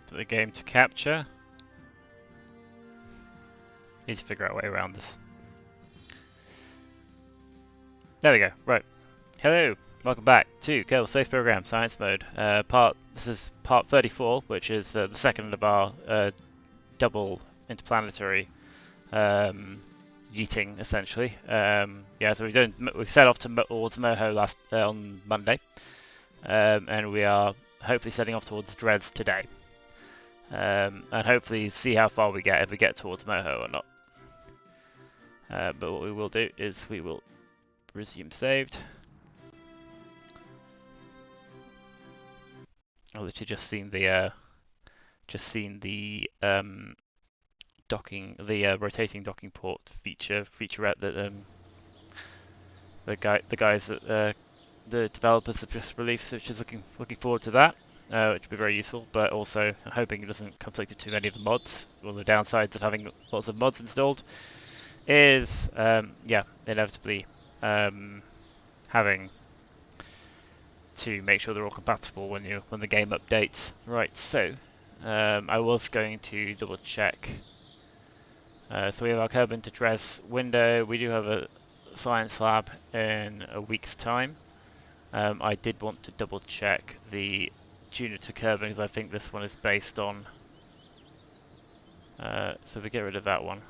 for the game to capture. Need to figure out a way around this. There we go. Right. Hello. Welcome back to Kerbal Space Program Science Mode. This is part 34, which is the second of our double interplanetary yeeting, essentially. Yeah, so we've set off towards Moho on Monday, and we are hopefully setting off towards Dres today, and hopefully see how far we get, if we get towards Moho or not. But what we will do is we will resume saved. I've literally just seen the rotating docking port featurette that the developers have just released, which is looking forward to that, which will be very useful. But also I'm hoping it doesn't conflict with too many of the mods. One of the downsides of having lots of mods installed is inevitably having to make sure they're all compatible when the game updates. Right, so I was going to double check. So we have our Kerbin to Dres window. We do have a science lab in a week's time. I did want to double check the Junior to Kerbin because I think this one is based on. So if we get rid of that one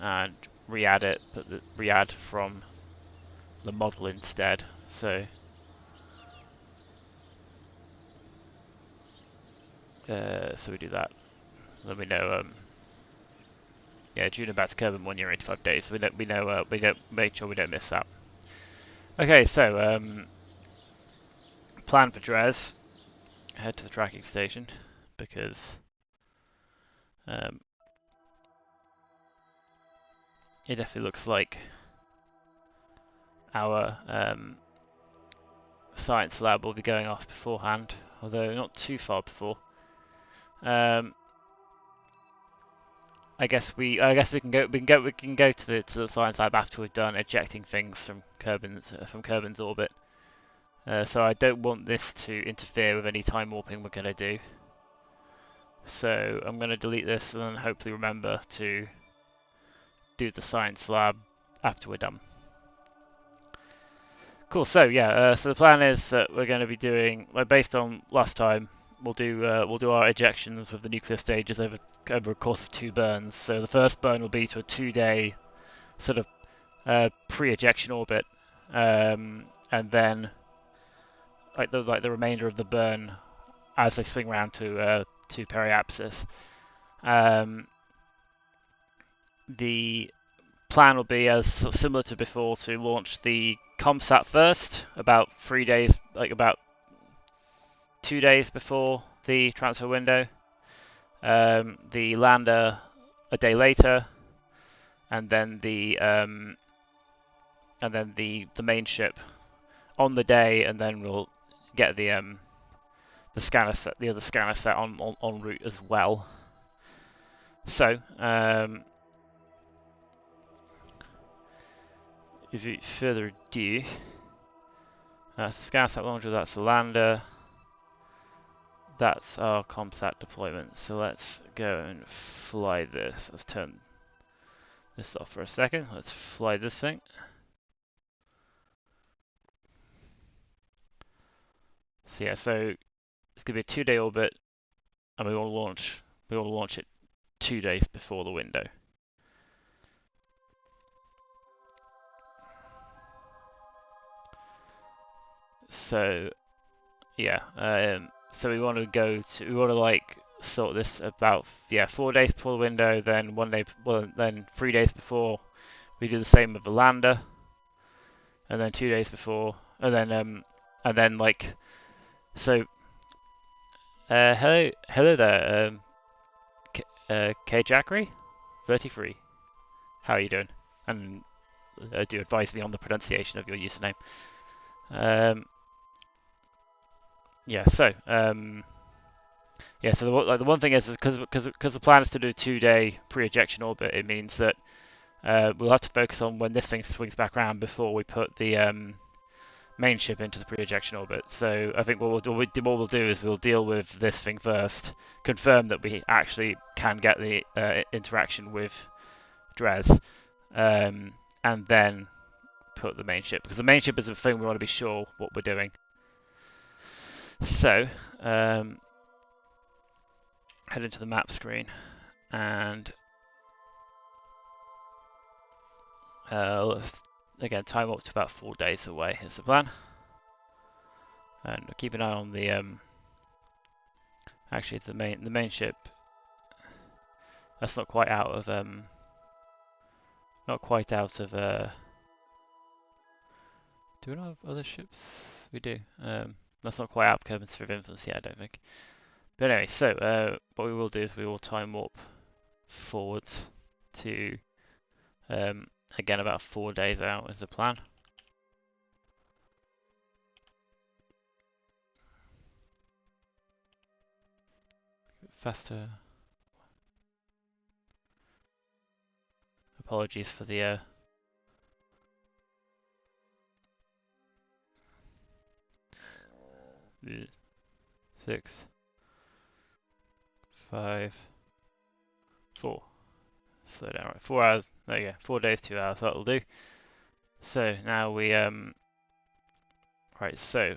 and re-add it, but re-add from the model instead. So we do that. Then we know. Yeah, Junior back to Kerbin 1 year 85 days. So we don't make sure we don't miss that. Okay, so plan for Dres. Head to the tracking station because it definitely looks like our science lab will be going off beforehand, although not too far before. I guess we can go to the science lab after we've done ejecting things from Kerbin's orbit. So I don't want this to interfere with any time warping we're going to do. So I'm going to delete this and then hopefully remember to do the science lab after we're done. Cool. So yeah, so the plan is that we're going to be doing, based on last time, we'll do our ejections with the nuclear stages over a course of 2 burns. So the first burn will be to a 2-day sort of pre-ejection orbit, and then the remainder of the burn as they swing around to periapsis. The plan will be as similar to before, to launch the Comsat first, about 3 days, about 2 days before the transfer window. The lander a day later, and then the main ship on the day, and then we'll get the scanner set, the other scanner set en route as well. So without further ado, that's the scanner set launcher, that's the lander. That's our Comsat deployment. So let's go and fly this. Let's turn this off for a second. Let's fly this thing. So yeah, so it's gonna be a 2-day orbit, and we want to launch it 2 days before the window. So yeah, so we want to sort this about 4 days before the window, then 1 day, then 3 days before we do the same with the lander, and then 2 days before, and then so hello there, K-Jackery 33. How are you doing? And do advise me on the pronunciation of your username. Yeah, so so the one thing is because the plan is to do a 2-day pre-ejection orbit, it means that we'll have to focus on when this thing swings back around before we put the main ship into the pre-ejection orbit. So I think what we'll do is we'll deal with this thing first, confirm that we actually can get the interaction with Dres, and then put the main ship, because the main ship is the thing we want to be sure what we're doing. So head into the map screen and let's again time up to about 4 days away is the plan. And keep an eye on the actually the main ship. That's not quite out of do we not have other ships? We do. That's not quite out of Kerbin's sphere of influence yet, I don't think. But anyway, so what we will do is we will time warp forwards to again about 4 days out is the plan. Faster. Apologies for the 6, 5, 4. Slow down, right? 4 hours. There you go. 4 days, 2 hours. That'll do. So now we right. So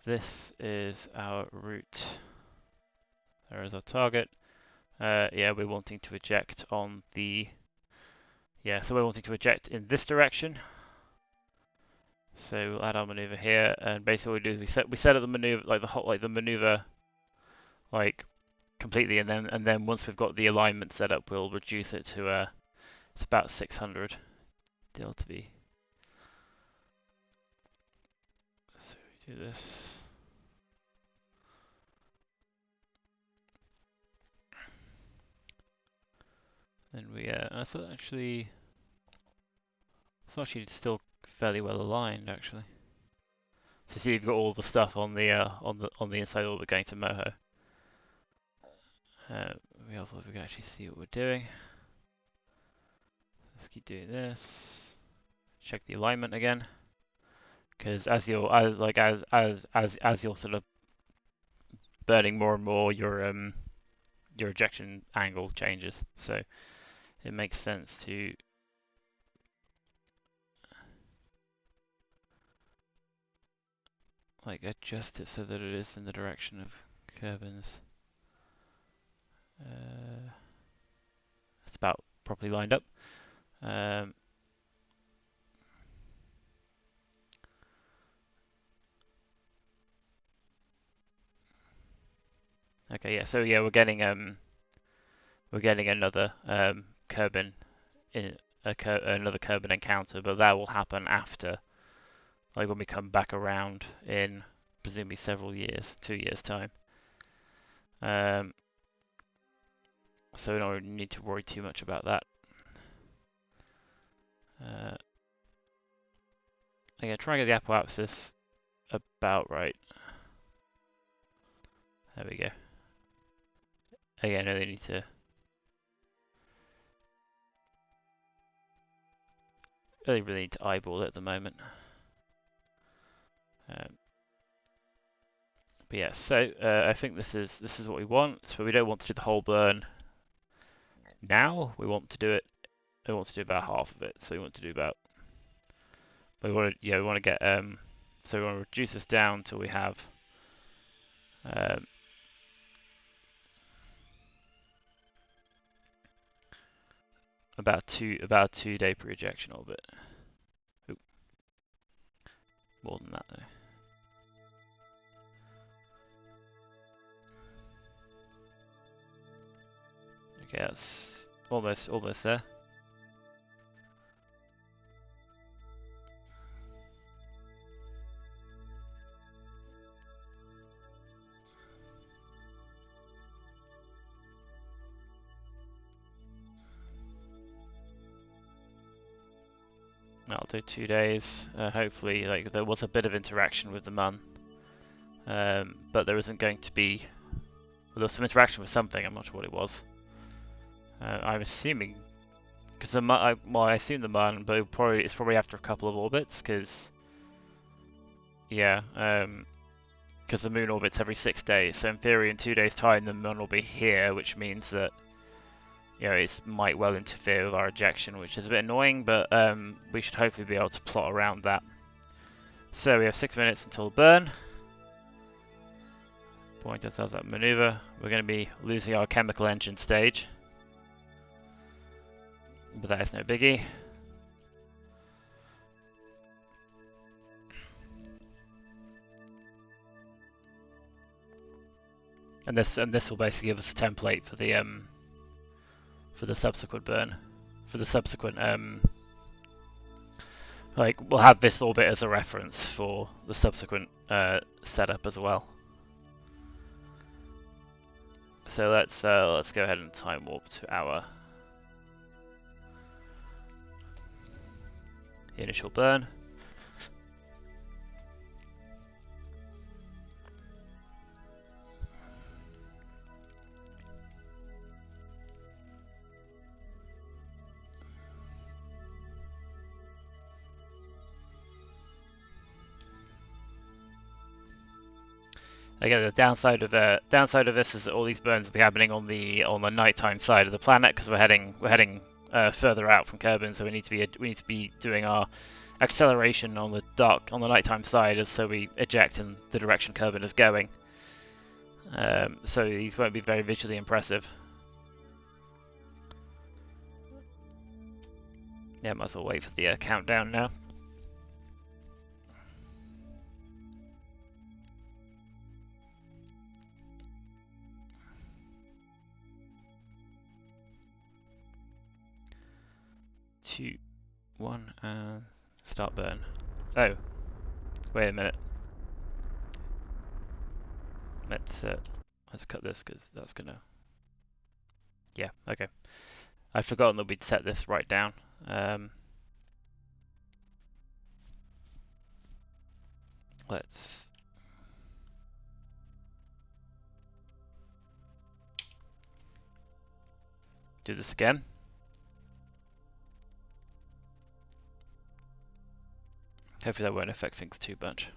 this is our route. There is our target. Yeah, we're wanting to eject on the. Yeah, so we're wanting to eject in this direction. So we'll add our maneuver here, and basically what we do is we set up the maneuver the maneuver completely, and then once we've got the alignment set up, we'll reduce it to it's about 600 delta V. So we do this. Then we it's actually still fairly well aligned actually. So see, you've got all the stuff on the inside orbit going to Moho. We also we can actually see what we're doing. Let's keep doing this. Check the alignment again, because as you're sort of burning more and more, your ejection angle changes. So it makes sense to adjust it so that it is in the direction of Kerbin's. It's about properly lined up. Okay, yeah. So yeah, we're getting another Kerbin another Kerbin encounter, but that will happen after, when we come back around in presumably several years, 2 years time. So we don't need to worry too much about that. Again, try and get the apoapsis about right. There we go. Again, no, they need to. They really need to eyeball it at the moment. But yeah, so I think this is what we want. But we don't want to do the whole burn now. We want to do it. We want to do about half of it. So we want to do about. We want to we want to get so we want to reduce this down till we have about a 2-day pre-ejection orbit. Oop. More than that though. Okay, that's almost there. I'll do 2 days. Hopefully, there was a bit of interaction with the MUN, but there isn't going to be. Well, there was some interaction with something. I'm not sure what it was. I'm assuming Because well, I assume the Mun, but it's probably after a couple of orbits, because yeah, because the Moon orbits every 6 days. So in theory, in 2 days' time, the Mun will be here, which means that it might well interfere with our ejection, which is a bit annoying, but we should hopefully be able to plot around that. So we have 6 minutes until the burn. Point ourselves at maneuver. We're going to be losing our chemical engine stage, but that is no biggie. And this will basically give us a template for the subsequent burn, for the subsequent like we'll have this orbit as a reference for the subsequent setup as well. So let's go ahead and time warp to our initial burn. Again, the downside of this is that all these burns will be happening on the nighttime side of the planet because we're heading further out from Kerbin, so we need to be doing our acceleration on the nighttime side, so we eject in the direction Kerbin is going. So these won't be very visually impressive. Yeah, might as well wait for the countdown now. Two, one, and start burn. Oh, wait a minute. Let's cut this because that's gonna. Yeah, okay. I'd forgotten that we'd set this right down. Let's do this again. Hopefully that won't affect things too much.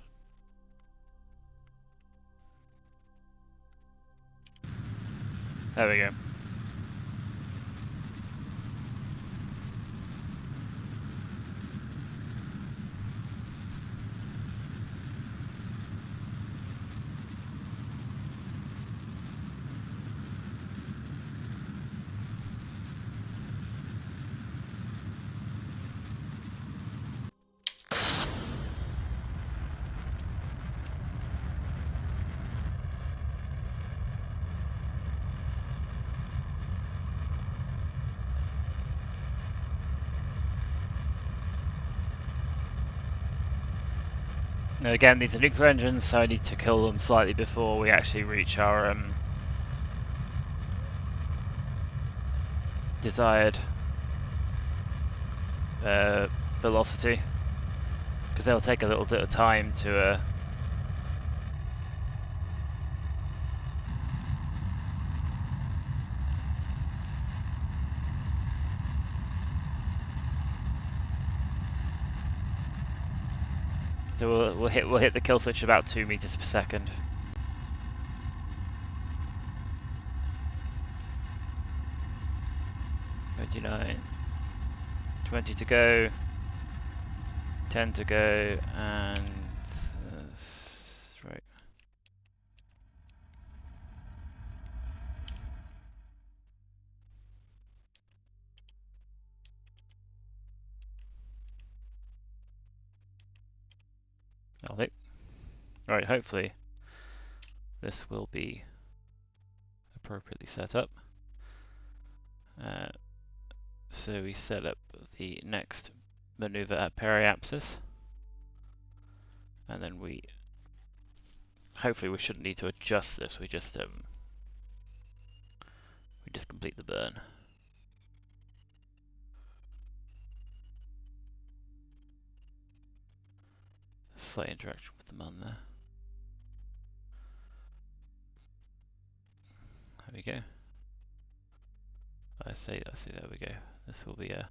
There we go. Now again, these are nuclear engines, so I need to kill them slightly before we actually reach our desired velocity, because they'll take a little bit of time to so we'll hit the kill switch about 2 meters per second. $29, 20 to go, 10 to go, and right. That'll hit. Right, hopefully this will be appropriately set up. So we set up the next maneuver at periapsis, and then hopefully we shouldn't need to adjust this. We just complete the burn. Slight interaction with the Mun there. There we go. I see, there we go. This will be a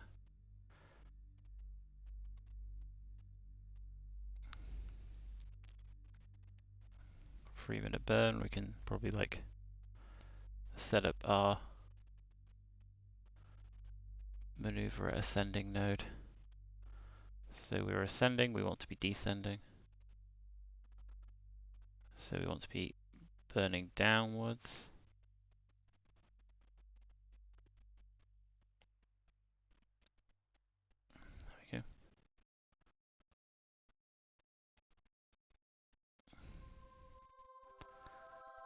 3-minute burn. We can probably like set up our maneuver at ascending node. So we're ascending, we want to be descending. So we want to be burning downwards. There we go.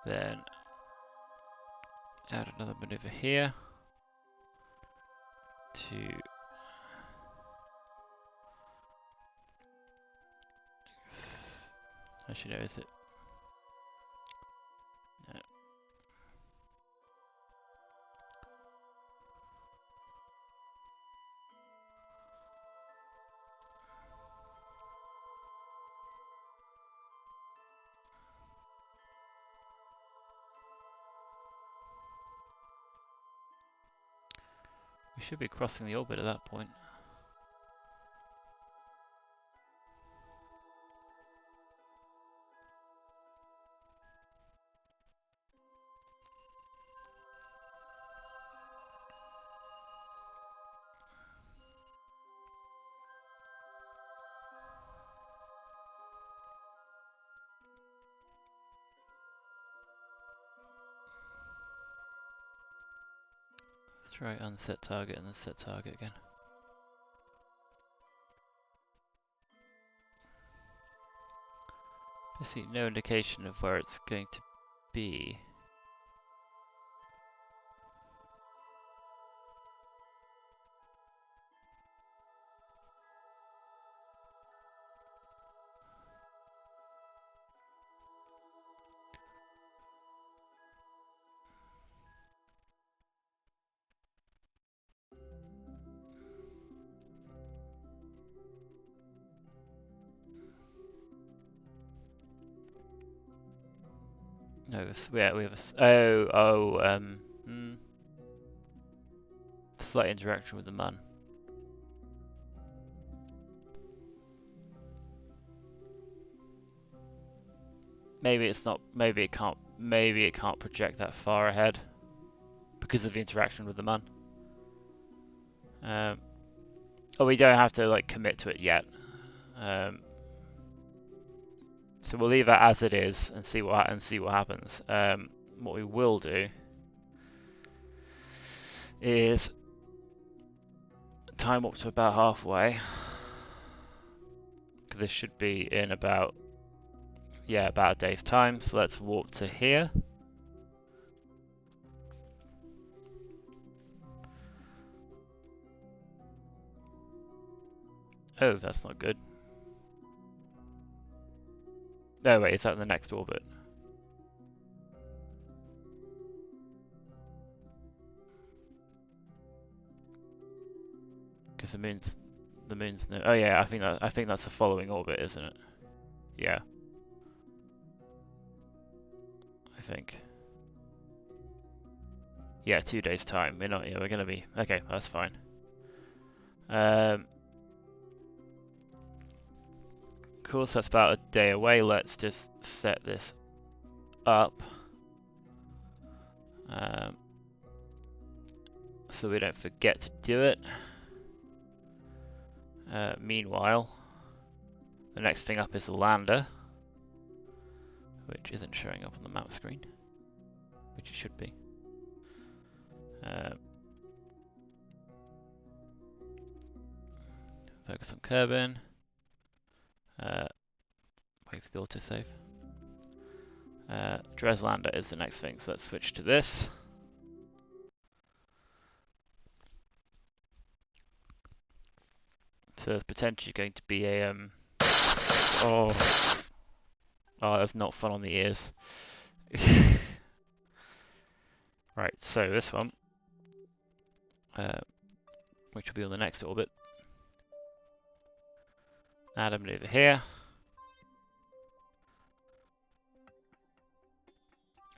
Then add another maneuver here to actually no, is it? No. We should be crossing the orbit at that point. Let's try unset target and then set target again. Basically no indication of where it's going to be. No, yeah, we have a slight interaction with the MUN. Maybe it's not. Maybe it can't. Maybe it can't project that far ahead because of the interaction with the MUN. Oh, we don't have to like commit to it yet. So we'll leave that as it is and see what happens. What we will do is time up to about halfway. Because this should be in about a day's time. So let's warp to here. Oh, that's not good. No, wait, is that in the next orbit? Because the moon's no. Oh yeah, I think that's the following orbit, isn't it? Yeah. I think. Yeah, 2 days time. We're not. Yeah, we're gonna be. Okay, that's fine. Cool. So that's about a day away. Let's just set this up. So we don't forget to do it. Meanwhile, the next thing up is the lander, which isn't showing up on the map screen, which it should be. Focus on Kerbin. Wait for the autosave. Dres lander is the next thing, so let's switch to this. So there's potentially going to be a oh, that's not fun on the ears. Right, so this one, which will be on the next orbit. Add a maneuver here.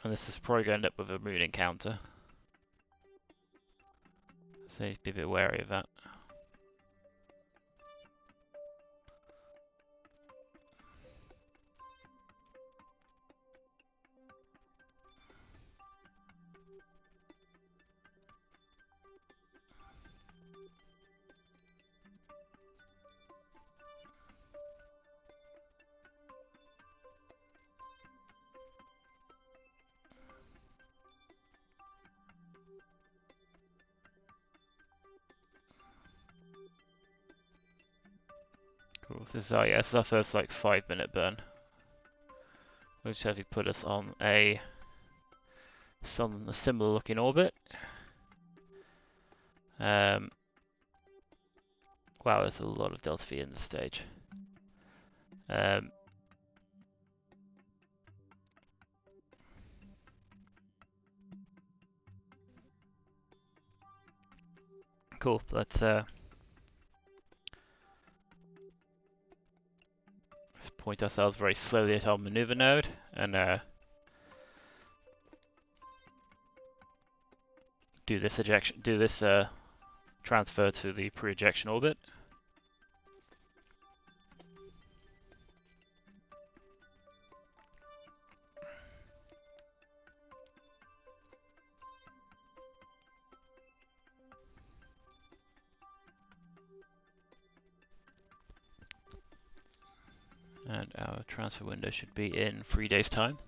And this is probably going to end up with a moon encounter. So you need to be a bit wary of that. Cool. So this is our first like 5-minute burn, which have put us on a similar looking orbit. Wow, there's a lot of delta V in this stage. Cool. Let's point ourselves very slowly at our maneuver node and do this transfer to the pre-ejection orbit. And our transfer window should be in 3 days' time.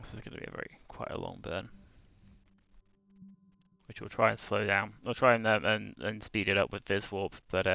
This is going to be quite a long burn, which we'll try and slow down. We'll try and speed it up with Viz Warp, but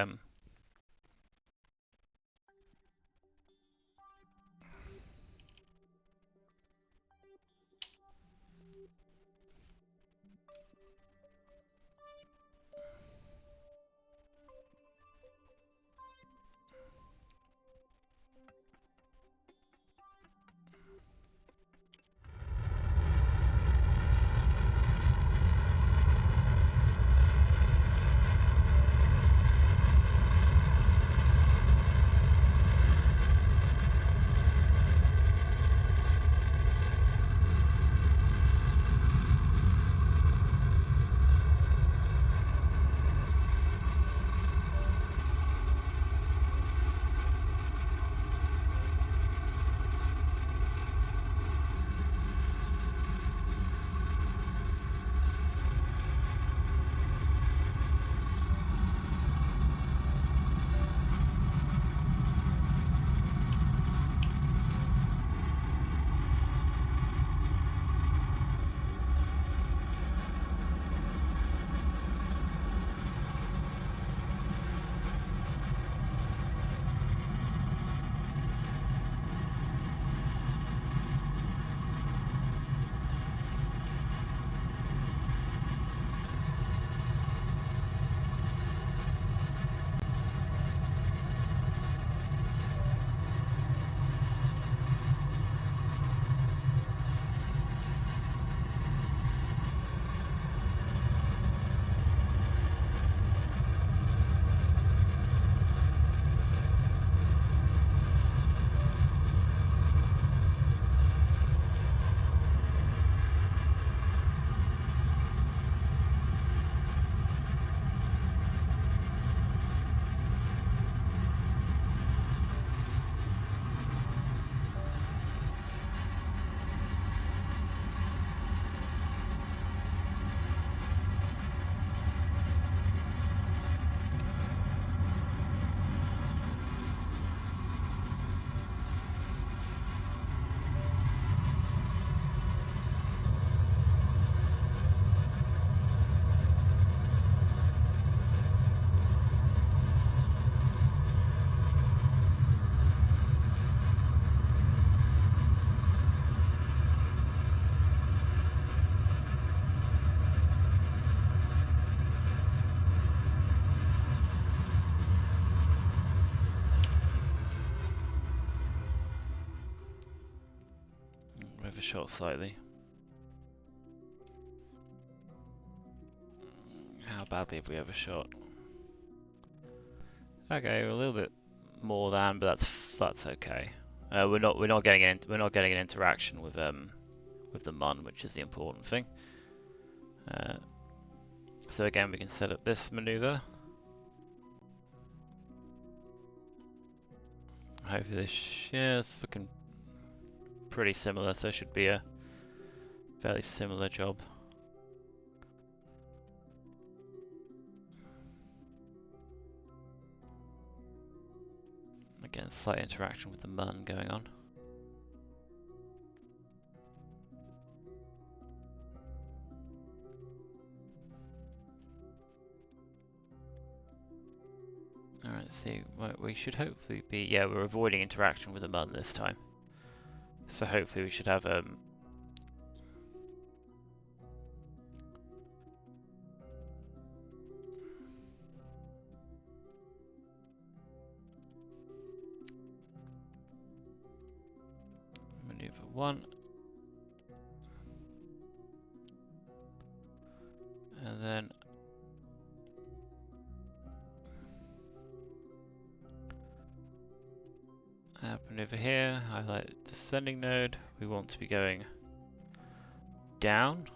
overshot slightly. How badly have we overshot? Okay, we're a little bit more than, but that's okay. We're not getting an interaction with the M.O.E., which is the important thing. So again, we can set up this maneuver. Hopefully this, yeah, it's looking pretty similar, so it should be a fairly similar job. Again, slight interaction with the M.O.E. going on. Alright, see, we should hopefully be, yeah, we're avoiding interaction with the M.O.E. this time. So hopefully we should have maneuver 1. And then maneuver here, highlight descending node. We want to be going down.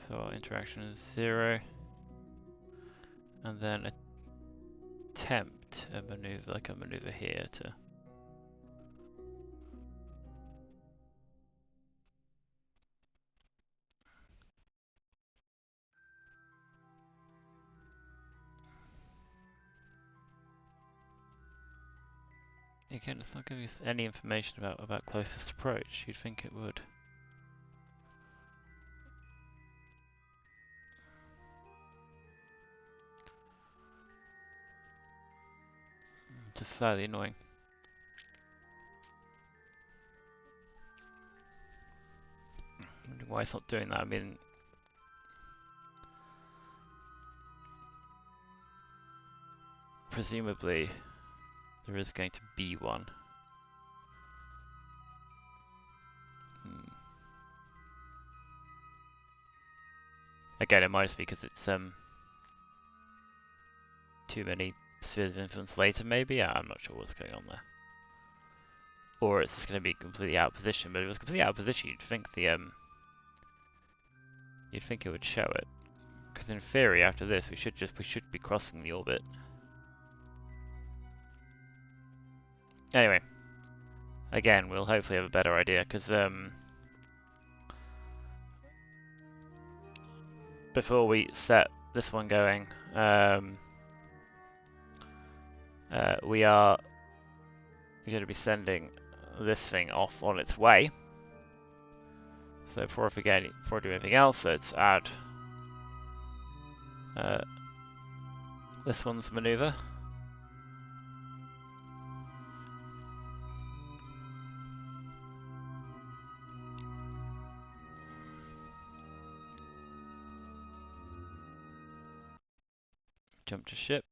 So our interaction is 0. And then attempt a maneuver, like a maneuver here to again, it's not giving us any information about closest approach. You'd think it would. Just slightly annoying. I wonder why it's not doing that. I mean, presumably there is going to be one. Again, it might just be because it's too many spheres of influence later, maybe? Yeah, I'm not sure what's going on there. Or it's just going to be completely out of position, but if it was completely out of position, you'd think it would show it. Because in theory, after this, we should be crossing the orbit. Anyway, again, we'll hopefully have a better idea, because before we set this one going, we're going to be sending this thing off on its way. So before I do anything else, let's add this one's maneuver. Jump to ship.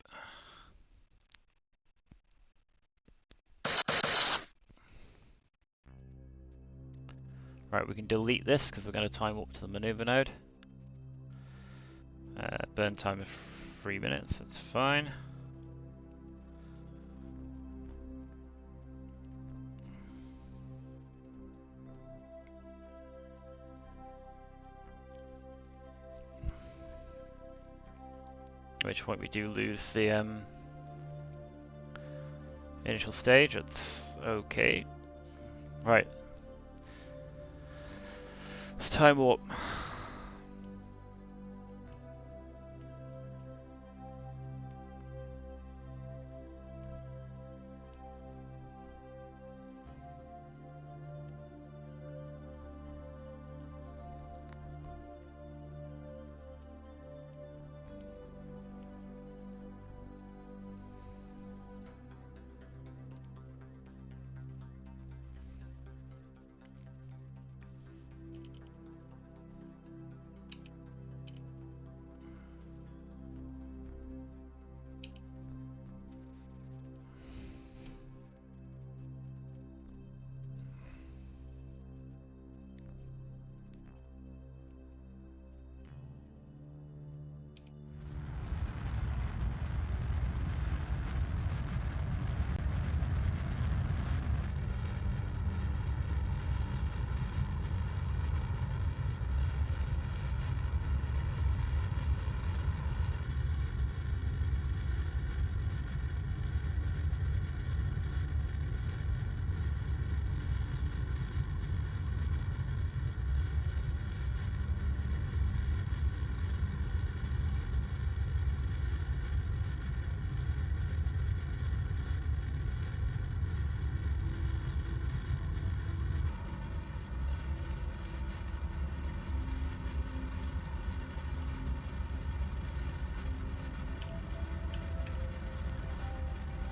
Right, we can delete this because we're going to time warp to the maneuver node. Burn time of 3 minutes, that's fine. At which point we do lose the initial stage, that's okay. Right. Let's time warp.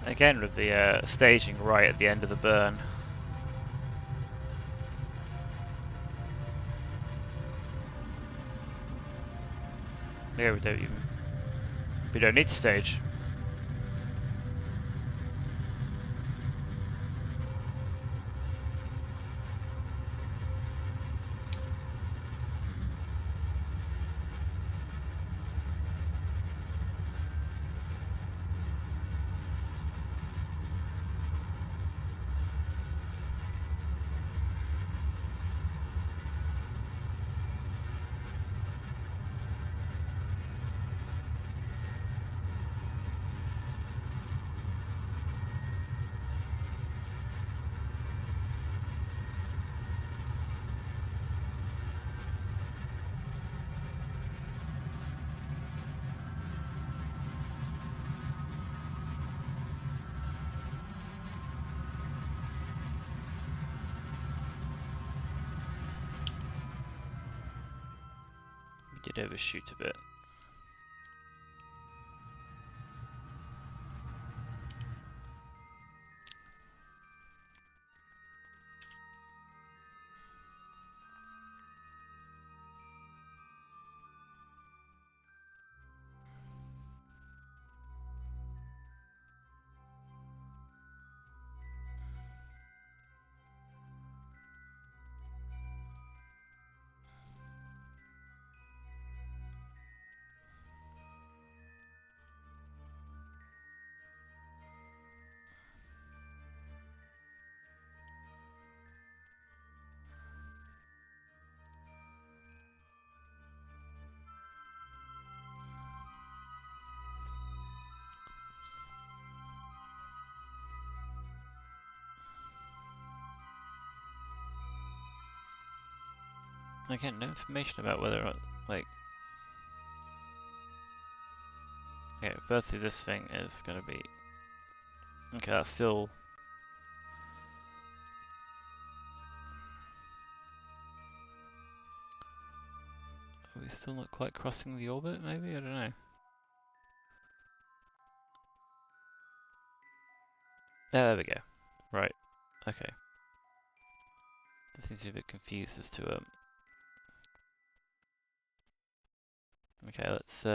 Again with the staging right at the end of the burn. Yeah, we don't need to stage. We did overshoot a bit. Again, no information about whether or not, like... Okay, firstly this thing is going to be... Okay, that's still... Are we still not quite crossing the orbit, maybe? I don't know. There we go. Right. Okay. Just seems to be a bit confused as to... Okay, let's...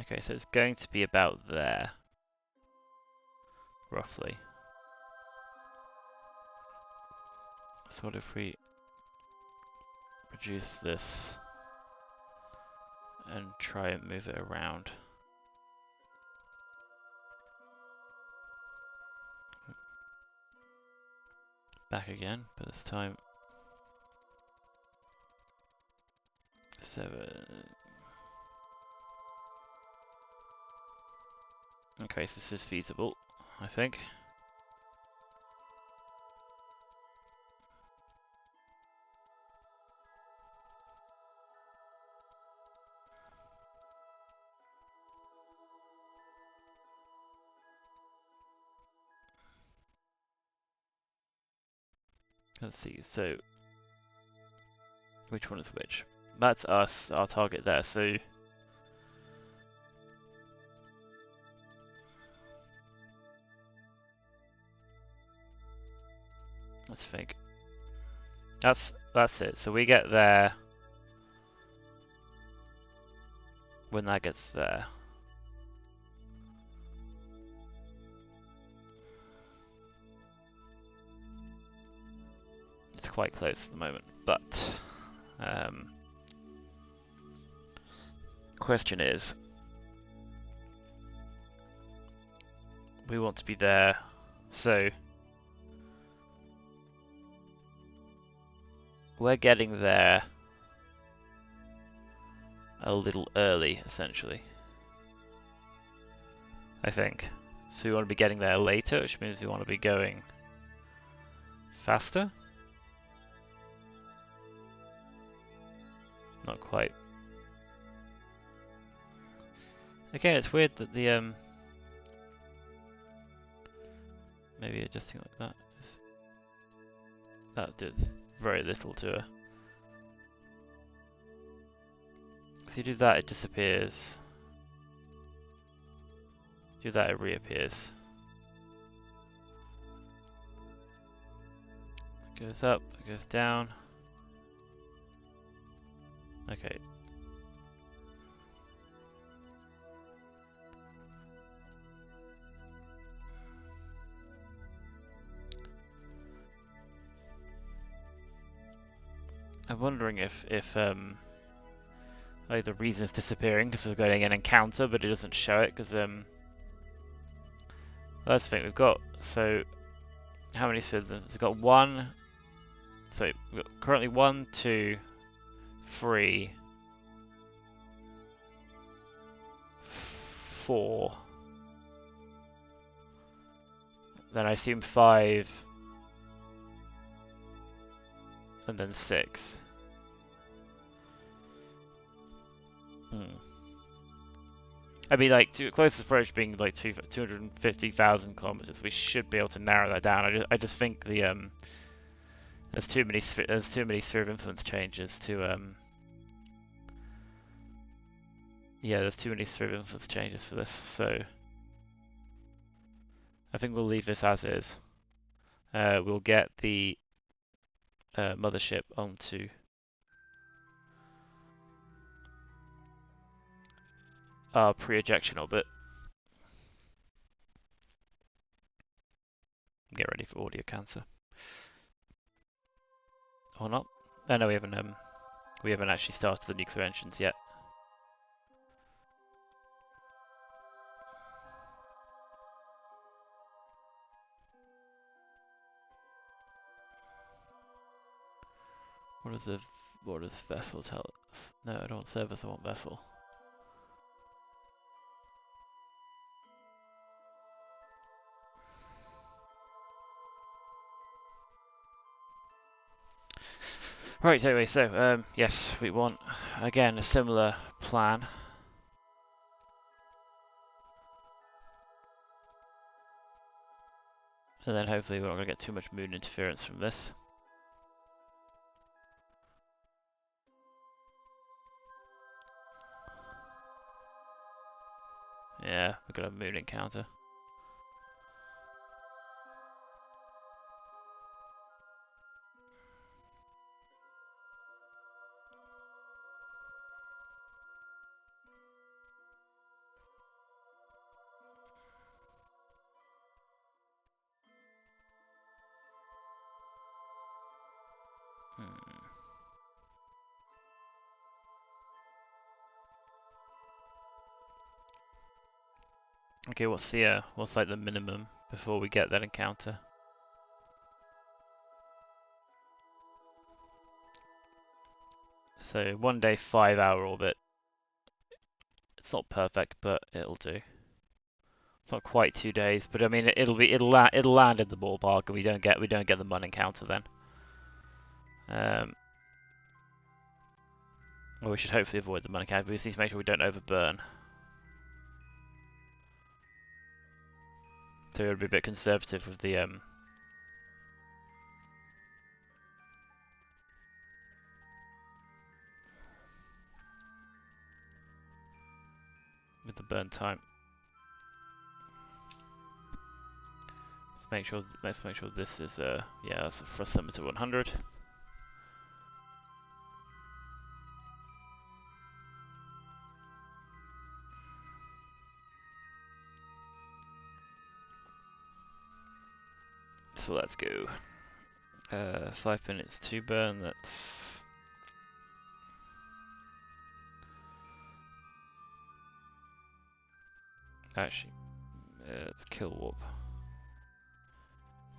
Okay, so it's going to be about there. Roughly. So what if we reduce this and try and move it around? Back again, but this time 7. Okay, so this is feasible, I think. Let's see, so which one is which? That's us, our target there, so let's think. That's it. So we get there when that gets there. It's quite close at the moment, but question is, we want to be there. So we're getting there a little early, essentially, I think. So we want to be getting there later, which means we want to be going faster. Not quite. Again, it's weird that the maybe adjusting like that that did very little to her. So you do that, it disappears. Do that, it reappears. It goes up, it goes down. Okay. I'm wondering if like the reason it's disappearing because we're getting an encounter, but it doesn't show it because that's the thing we've got. So how many spheres? We've got one. So we've got currently 1, 2, 3, 4. Then I assume 5, and then 6. I mean, like, closest approach being like 250,000 kilometers. We should be able to narrow that down. I just think the there's too many sphere of influence changes to yeah, there's too many sphere of influence changes for this. So I think we'll leave this as is. We'll get the mothership onto our pre-ejection orbit. Get ready for audio cancer. Or not? Oh no, we haven't actually started the nuclear engines yet. What does vessel tell us? No, I don't want service, I want vessel. Right, anyway, so yes, we want again a similar plan. And then hopefully we're not going to get too much moon interference from this. Yeah, we're going to have a moon encounter. Okay, what's like the minimum before we get that encounter? So 1 day, 5-hour orbit. It's not perfect, but it'll do. It's not quite 2 days, but I mean it'll land in the ballpark, and we don't get the MOE encounter then. Well, we should hopefully avoid the MOE encounter. We just need to make sure we don't overburn. So we'll be a bit conservative with the burn time. Let's make sure this is yeah, that's a thrust limiter 100. So let's go. 5 minutes to burn. That's actually Let's kill warp.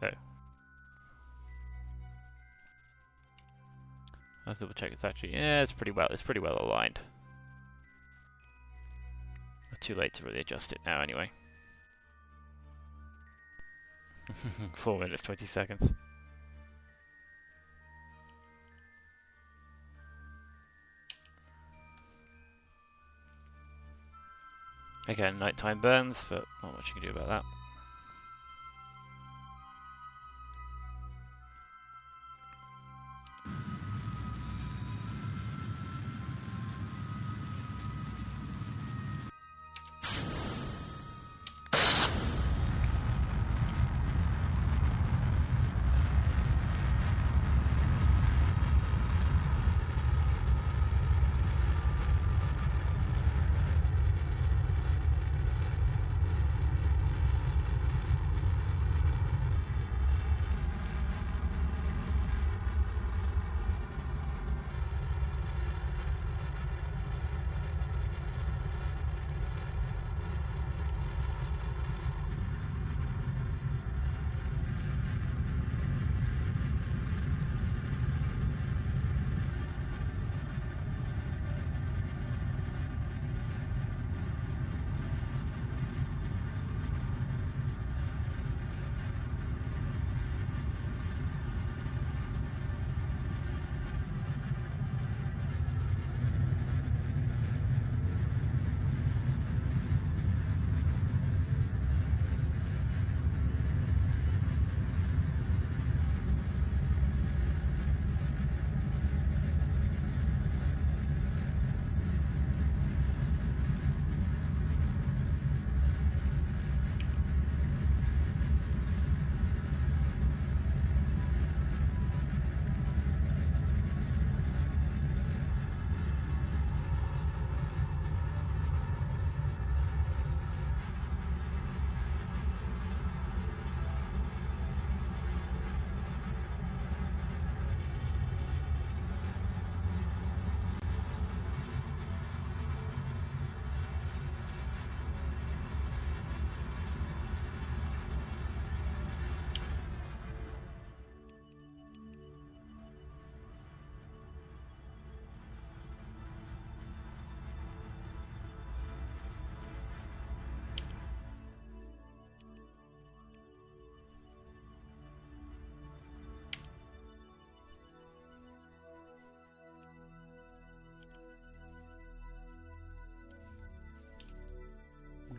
Oh. Let's double check it's actually, yeah, it's pretty well aligned. Too late to really adjust it now anyway. 4 minutes 20 seconds. Again, nighttime burns, but not much you can do about that.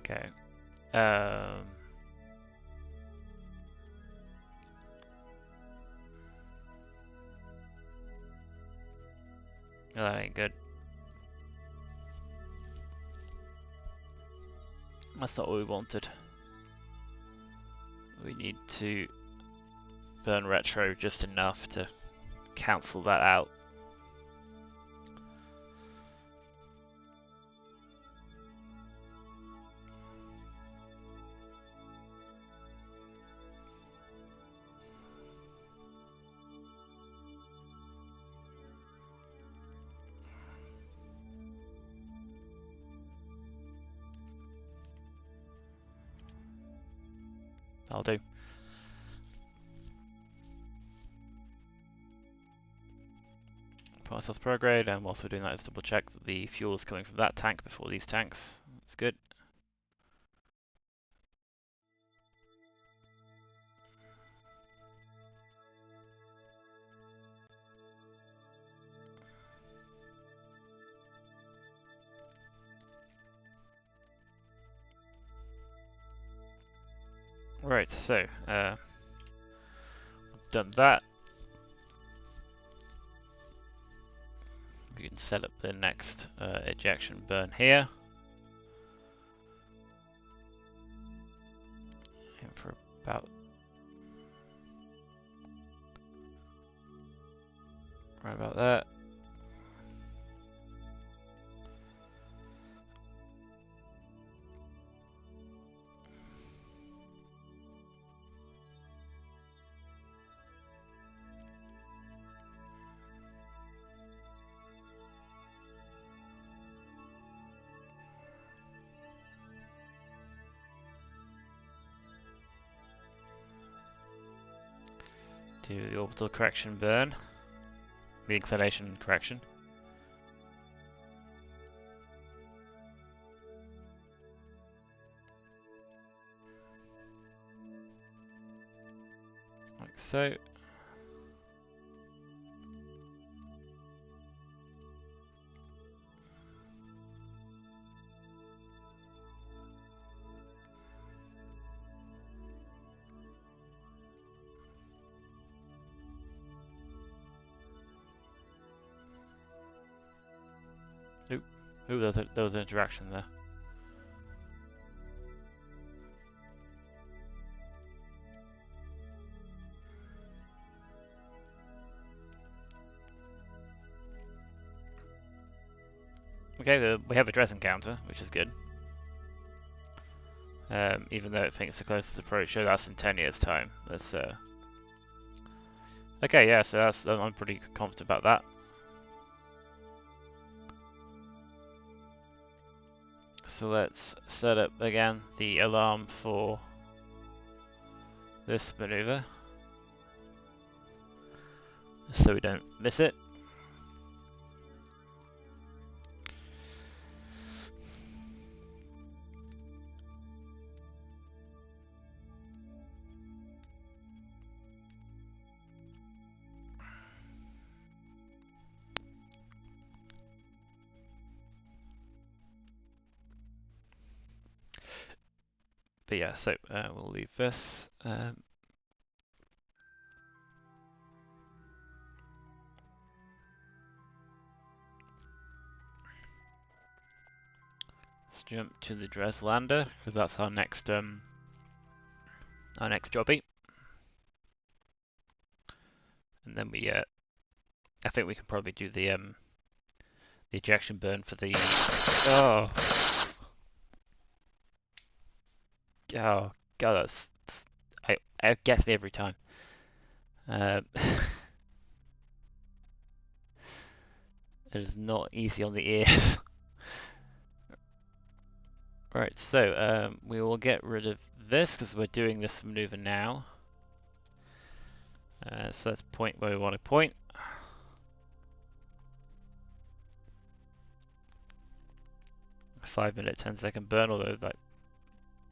Okay. No, that ain't good. That's not what we wanted. We need to burn retro just enough to cancel that out. I'll do. Pass prograde, and whilst we're doing that, let's double check that the fuel is coming from that tank before these tanks. That's good. Right, so we've done that. We can set up the next ejection burn here. Aim for about right about that. Do the orbital correction burn. The inclination correction. Like so. Ooh, there was an interaction there. Okay, we have a Dres encounter, which is good. Even though it thinks the closest approach, so that's in 10 years' time. That's okay, yeah. So I'm pretty confident about that. So let's set up again the alarm for this maneuver, so we don't miss it. But yeah, so we'll leave this. Let's jump to the Dres lander, because that's our next jobby. And then we, I think we can probably do the ejection burn for the. Oh god, that's it gets me every time. It is not easy on the ears. Right, so we will get rid of this because we're doing this maneuver now. So let's point where we want to point. A 5-minute, 10-second burn, although like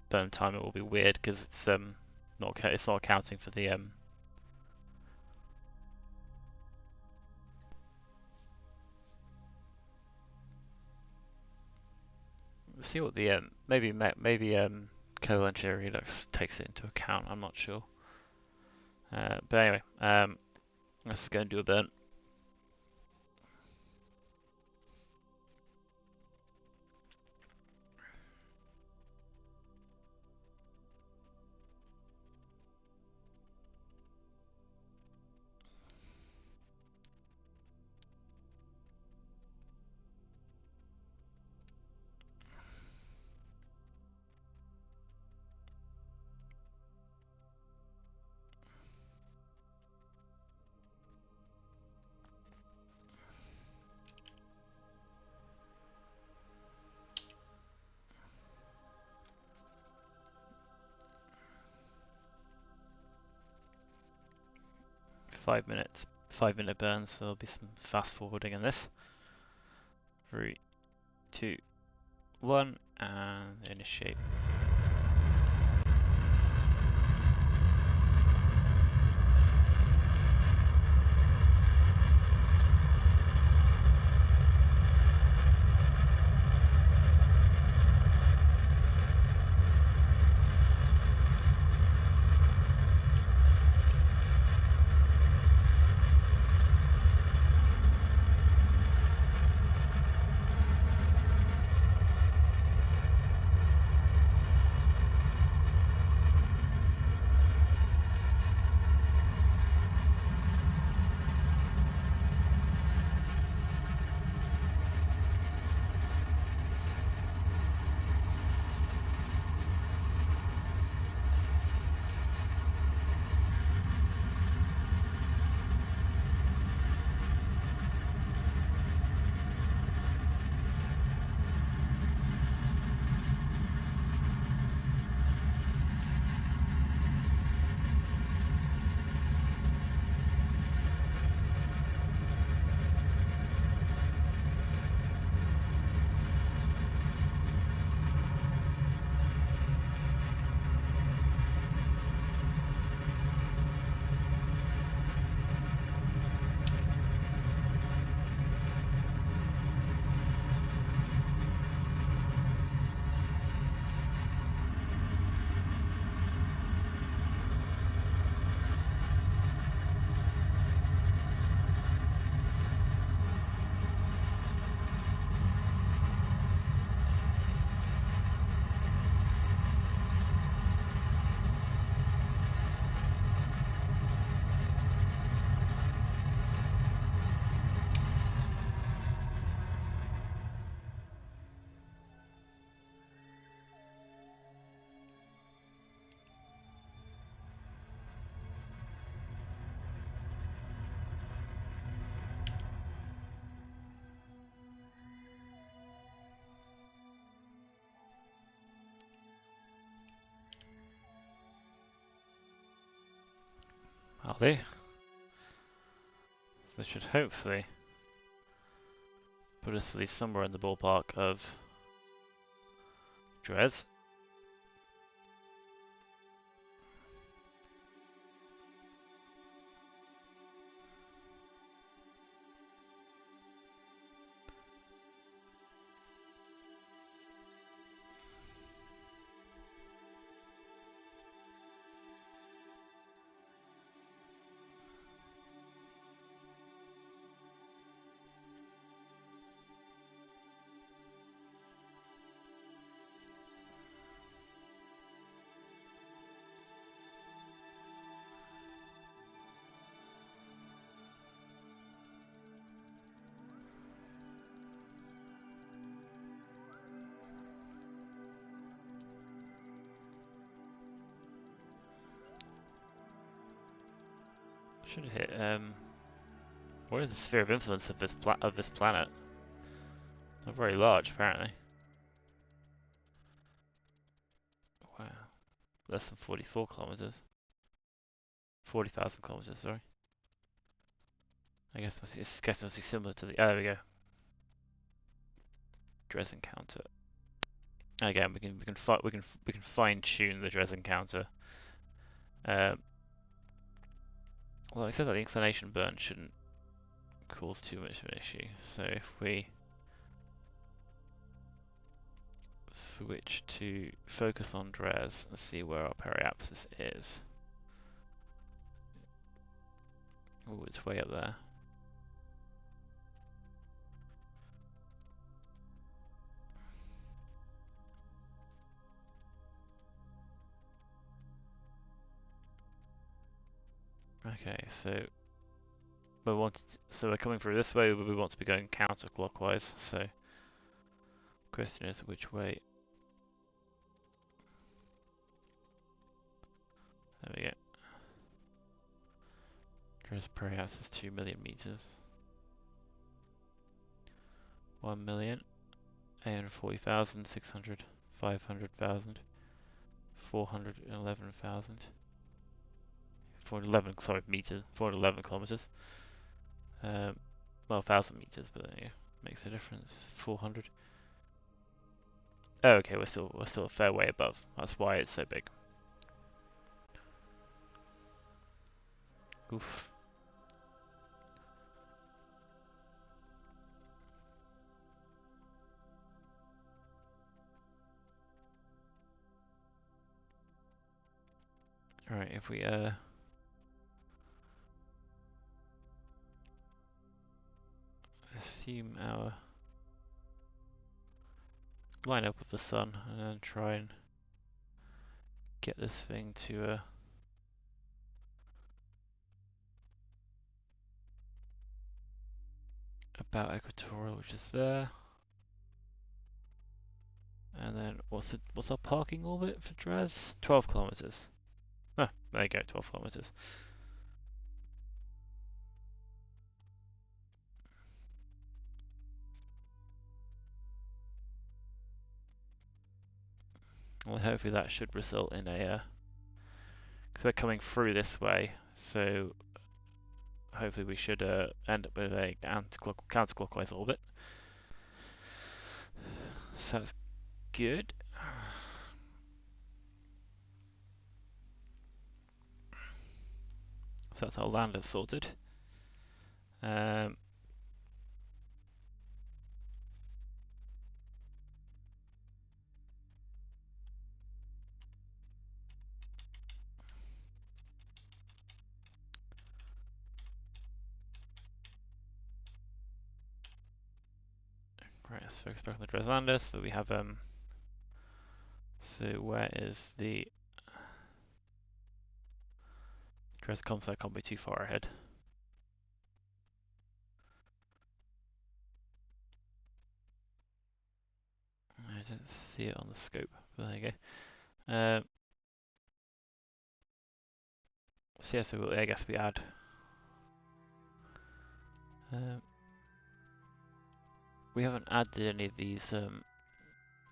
burn timer will be weird because it's not accounting for the Let's see what the maybe Planetary Redux takes it into account. I'm not sure. But anyway, let's go and do a burn. Five minute burns, so there'll be some fast forwarding in this. 3, 2, 1, and initiate. Exactly. This should hopefully put us at least somewhere in the ballpark of Dres. Should hit. What is the sphere of influence of this planet? Not very large, apparently. Wow, less than 44 kilometers. 40,000 kilometers. Sorry. I guess it must be similar to the. Oh, there we go. Dres encounter. Again, we can fine tune the Dres encounter. Well, I said that the inclination burn shouldn't cause too much of an issue. So if we switch to focus on Dres and see where our periapsis is. Oh, it's way up there. Okay, so we're coming through this way, but we want to be going counterclockwise. So, question is which way? There we go. Dres periapsis is 2 million meters. 1 million, 840,000, 600, 500,000, 411,000. 411, sorry, meters, 411 kilometers. Well, 1,000 meters, but yeah, makes a difference. 400. Oh, okay, we're still a fair way above. That's why it's so big. Oof. All right, if we assume our line up with the sun and then try and get this thing to about equatorial, which is there. And then what's our parking orbit for Dres? 12 kilometers. Oh, there you go, 12 kilometers. Well, hopefully that should result in a because we're coming through this way, so hopefully we should end up with a counterclockwise orbit. So that's good. So that's our lander sorted. Right, let's focus back on the Dres lander so that we have so where is the Dres Comsat? Can't be too far ahead. I didn't see it on the scope, but there you go. So yeah, so I guess we add we haven't added any of these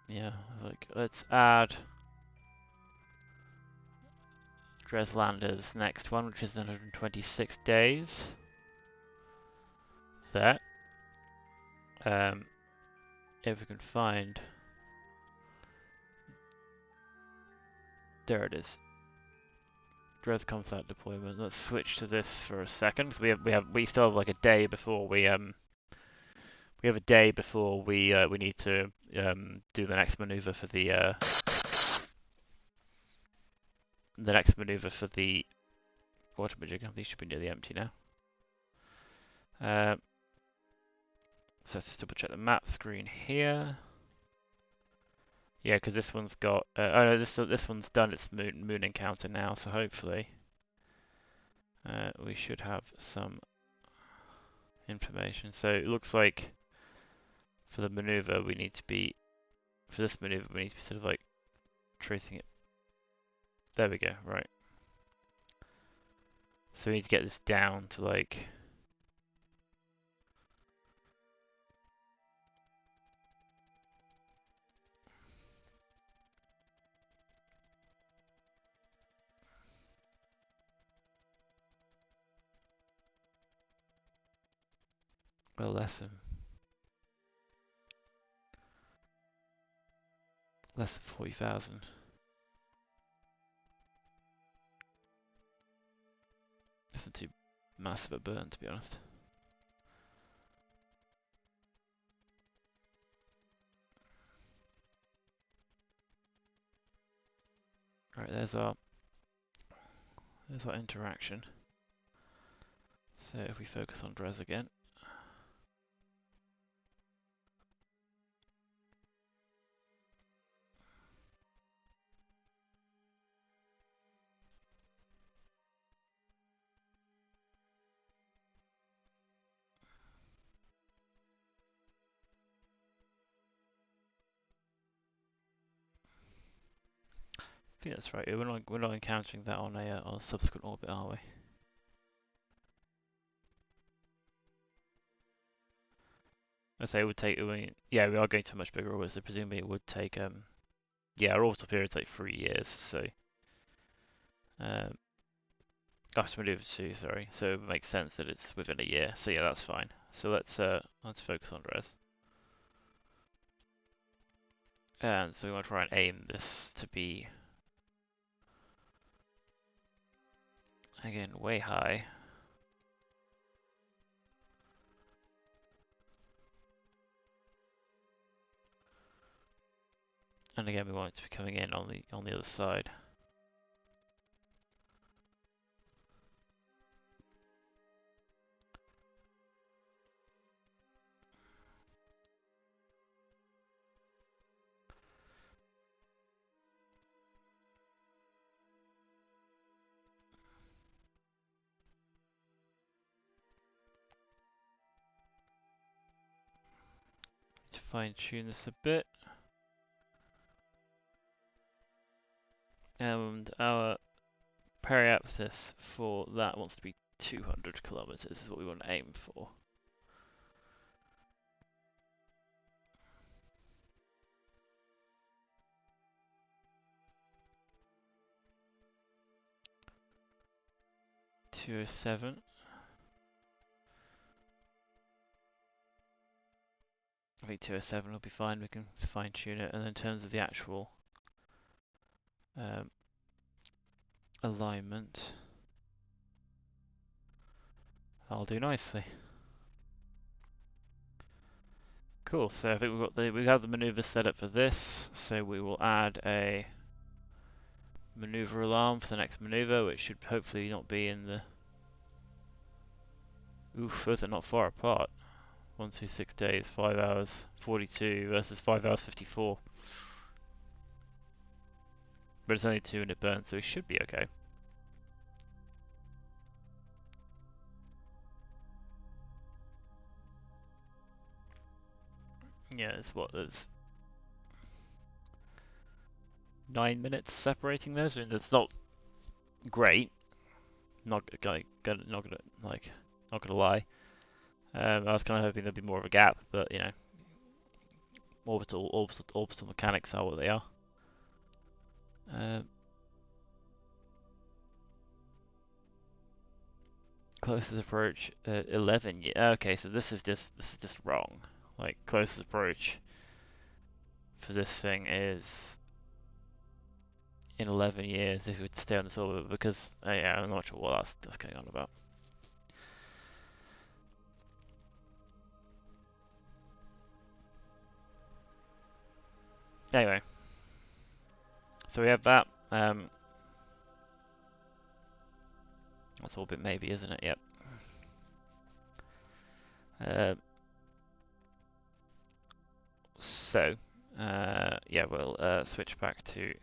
yeah, like let's add Dres Lander's next one, which is 126 days. There. If we can find... There it is. Dres Comsat deployment. Let's switch to this for a second, because we still have like a day before we have a day before we need to do the next maneuver for the water bridge. These should be nearly empty now. So let's just double check the map screen here. Yeah, because this one's got oh no, this one's done its moon encounter now, so hopefully we should have some information. So it looks like for the maneuver we need to be sort of like tracing it. There we go, right. So we need to get this down to like well less than 40,000. Isn't too massive a burn, to be honest. Right, there's our interaction. So if we focus on Dres again. I think that's right. We're not encountering that on a subsequent orbit, are we? I say it would take. Yeah, we are going to a much bigger orbit, so presumably it would take. Yeah, our orbital period's like 3 years, so. After maneuver 2, sorry. So it makes sense that it's within a year. So yeah, that's fine. So let's focus on Dres. And so we want to try and aim this to be again way high. And again, we want it to be coming in on the other side. To fine tune this a bit. And our periapsis for that wants to be 200 kilometers, is what we want to aim for. .207. I think 207 will be fine. We can fine tune it. And in terms of the actual alignment, I'll do nicely. Cool. So I think we have the maneuver set up for this. So we will add a maneuver alarm for the next maneuver, which should hopefully not be in the. Oof, those are not far apart. 126 days, 5 hours 42 versus 5 hours 54. But it's only a 2-minute burn, so we should be okay. Yeah, there's 9 minutes separating those, and it's not great. Not gonna lie. I was kind of hoping there'd be more of a gap, but you know, orbital mechanics are what they are. Closest approach 11 years. Okay, so this is just wrong. Like closest approach for this thing is in 11 years if we would stay on this orbit, because yeah, I'm not sure what that's going on about. Anyway, so we have that. That's orbit maybe, isn't it? Yep. So, yeah, we'll switch back to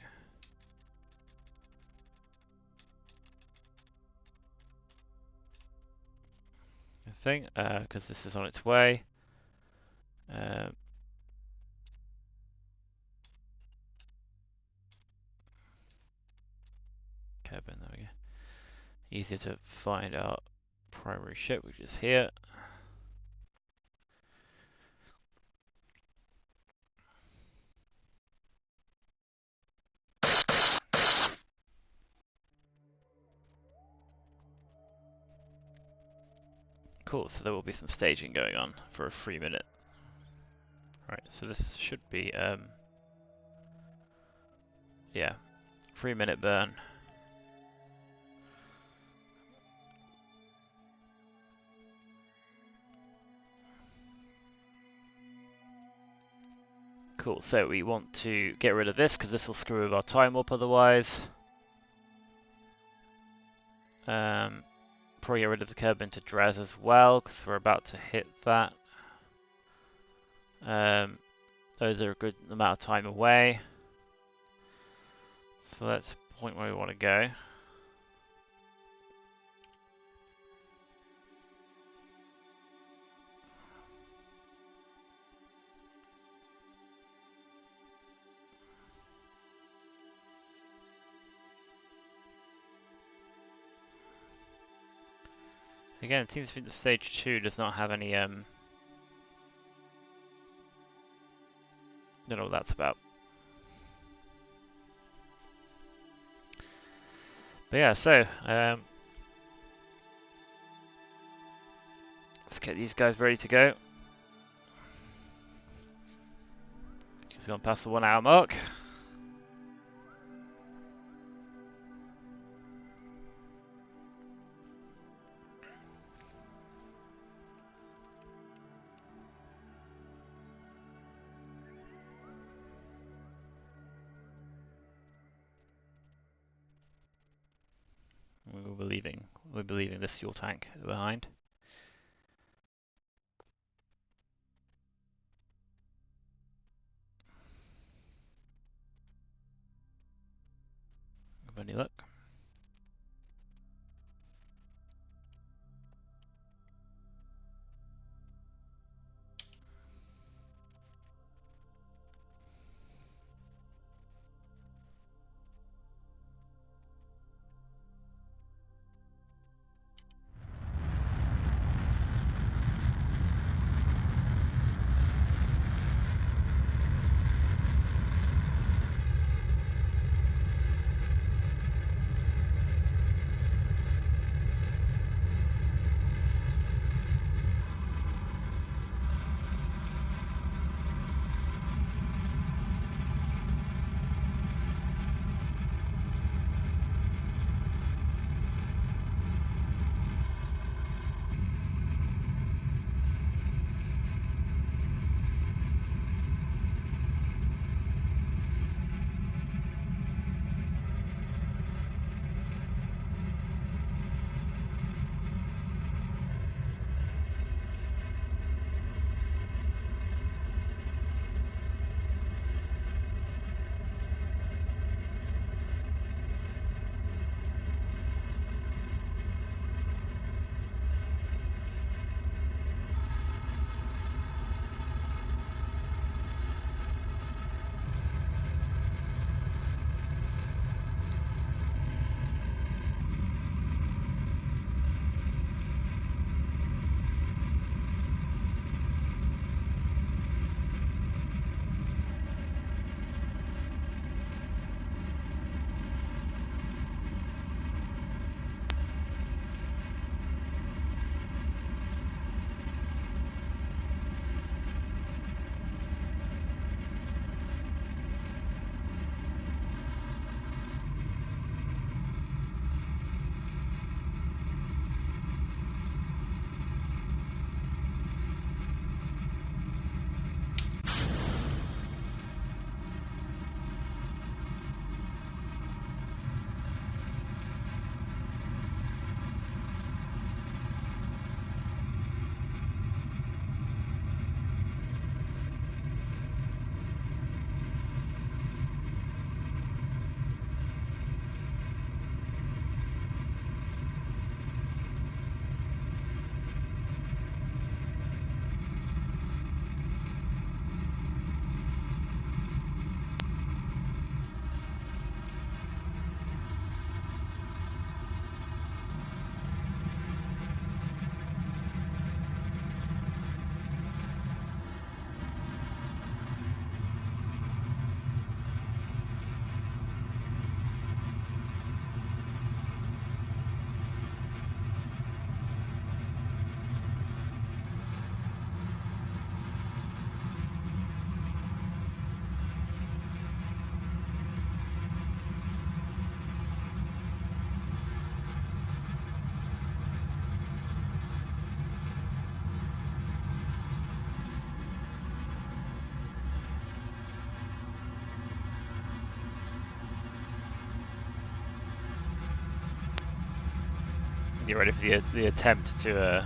the thing, because this is on its way. Kerbin, there we go. Easier to find our primary ship, which is here. Cool, so there will be some staging going on for a 3-minute. Right, so this should be, yeah, 3-minute burn. Cool, so we want to get rid of this because this will screw with our time warp otherwise. Probably get rid of the Kerbin to Dres as well because we're about to hit that. Those are a good amount of time away. So that's the point where we want to go. Again, it seems to be that stage 2 does not have any, don't know what that's about. But yeah, so, let's get these guys ready to go. Just gone past the 1 hour mark. We'll be leaving this fuel tank behind. With any luck. You ready for the attempt to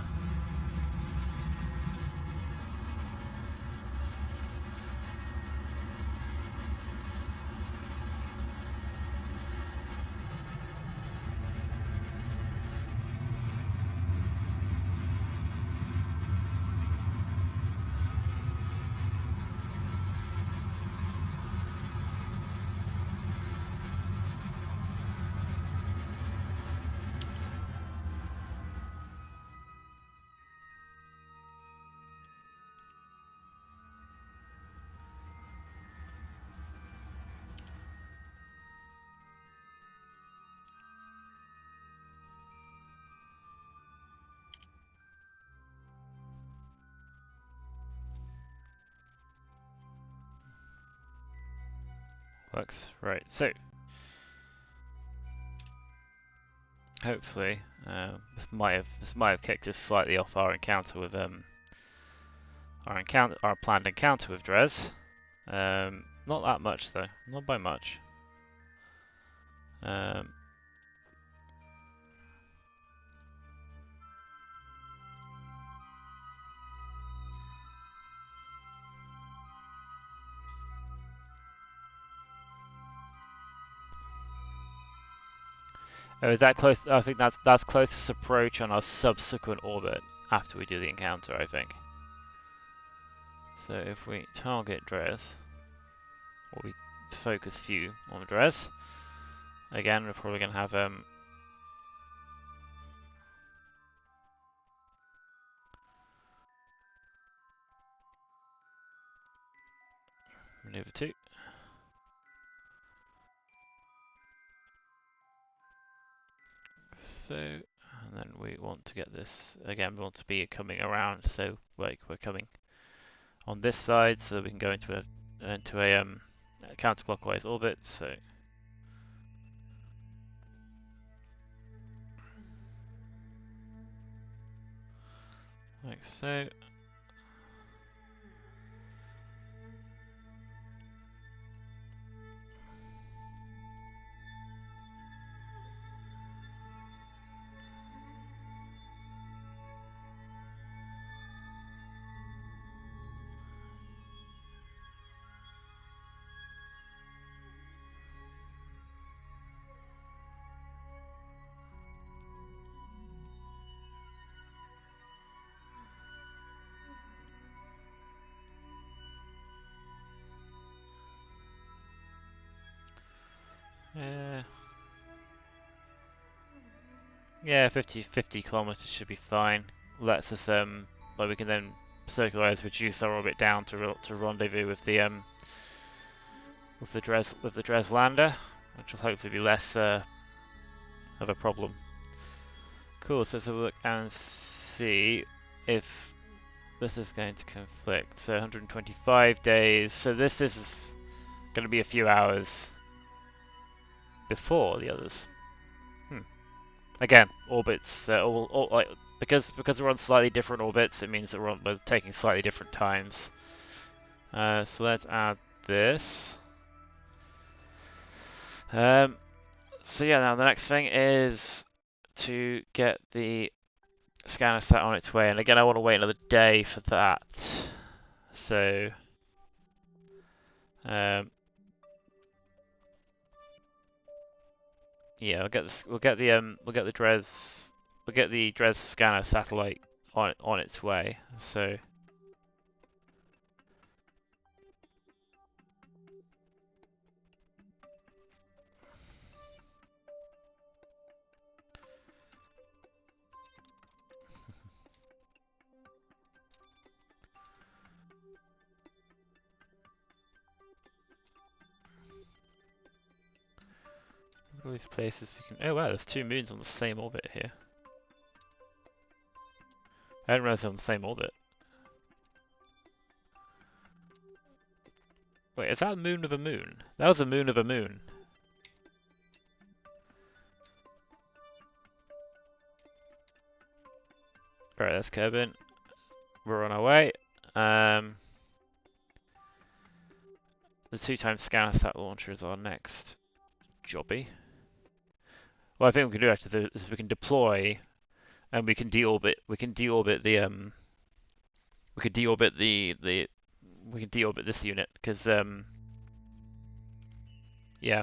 works. Right, so hopefully this might have kicked us slightly off our encounter with our planned encounter with Dres. Not that much though, not by much. Oh, is that close? I think that's closest approach on our subsequent orbit after we do the encounter, I think. So if we target Dres, or we focus view on Dres, again we're probably gonna have maneuver 2. So, and then we want to get this again. We want to be coming around, so like we're coming on this side, so we can go into a counterclockwise orbit. So, like so. Yeah, 50 kilometers should be fine. Lets us like we can then circularize, reduce our orbit down to rendezvous with the Dres lander, which will hopefully be less of a problem. Cool. So let's have a look and see if this is going to conflict. So 125 days. So this is going to be a few hours before the others. Again, orbits all like because we're on slightly different orbits, it means that we're taking slightly different times. So let's add this. So yeah, now the next thing is to get the scanner set on its way, and again I want to wait another day for that. So yeah, we'll get the Dres scanner satellite on its way. So all these places we can. Oh wow, there's 2 moons on the same orbit here. I didn't realize they're on the same orbit. Wait, is that a moon of a moon? That was a moon of a moon. Alright, that's Kerbin. We're on our way. The 2x scanner sat launcher is our next jobby. Well, I think we can do after this is we can deploy and we can deorbit this unit because yeah,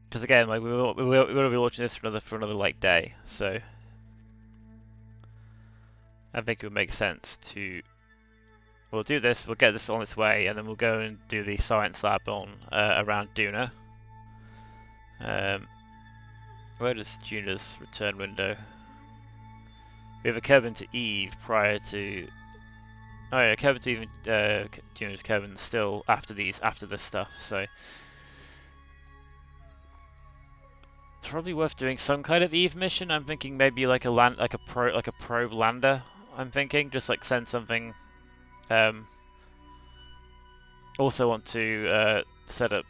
because again, like we will be launching this for another like day, so I think it would make sense to. We'll do this. We'll get this on its way, and then we'll go and do the science lab on around Duna. Where does Duna's return window? We have a Kerbin to Eve prior to. Oh yeah, Kerbin to Eve. Duna's Kerbin still after this stuff. So it's probably worth doing some kind of Eve mission. I'm thinking maybe like a probe lander. I'm thinking just like send something. Also want to set up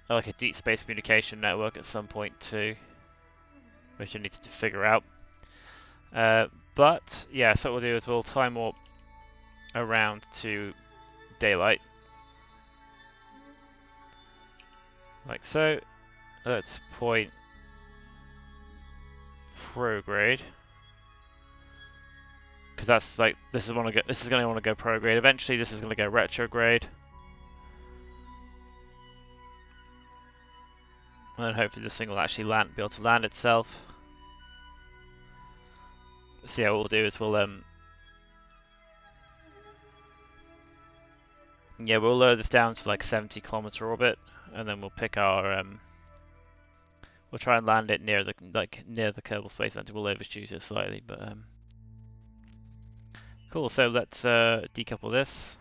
like a deep space communication network at some point too, which I need to figure out. But yeah, so what we'll do is we'll time warp around to daylight, like so. Let's point prograde, because that's like this is going to want to go prograde. Eventually, this is going to go retrograde, and then hopefully this thing will actually be able to land itself. So yeah, what we'll do is we'll lower this down to like 70-kilometer orbit, and then we'll pick our we'll try and land it near the Kerbal Space Center. We'll overshoot it slightly, but cool. So let's decouple this.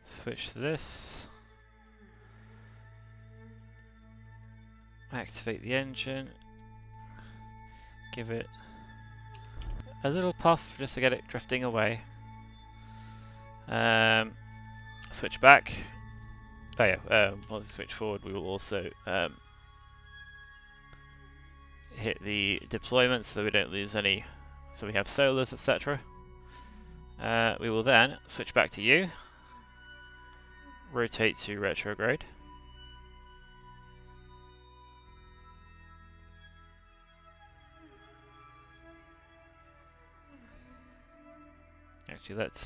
Switch to this. Activate the engine. Give it a little puff just to get it drifting away. Switch back. Oh yeah, once we switch forward, we will also hit the deployment so we don't lose any. So we have solars, etc. We will then switch back to you. Rotate to retrograde. Actually, let's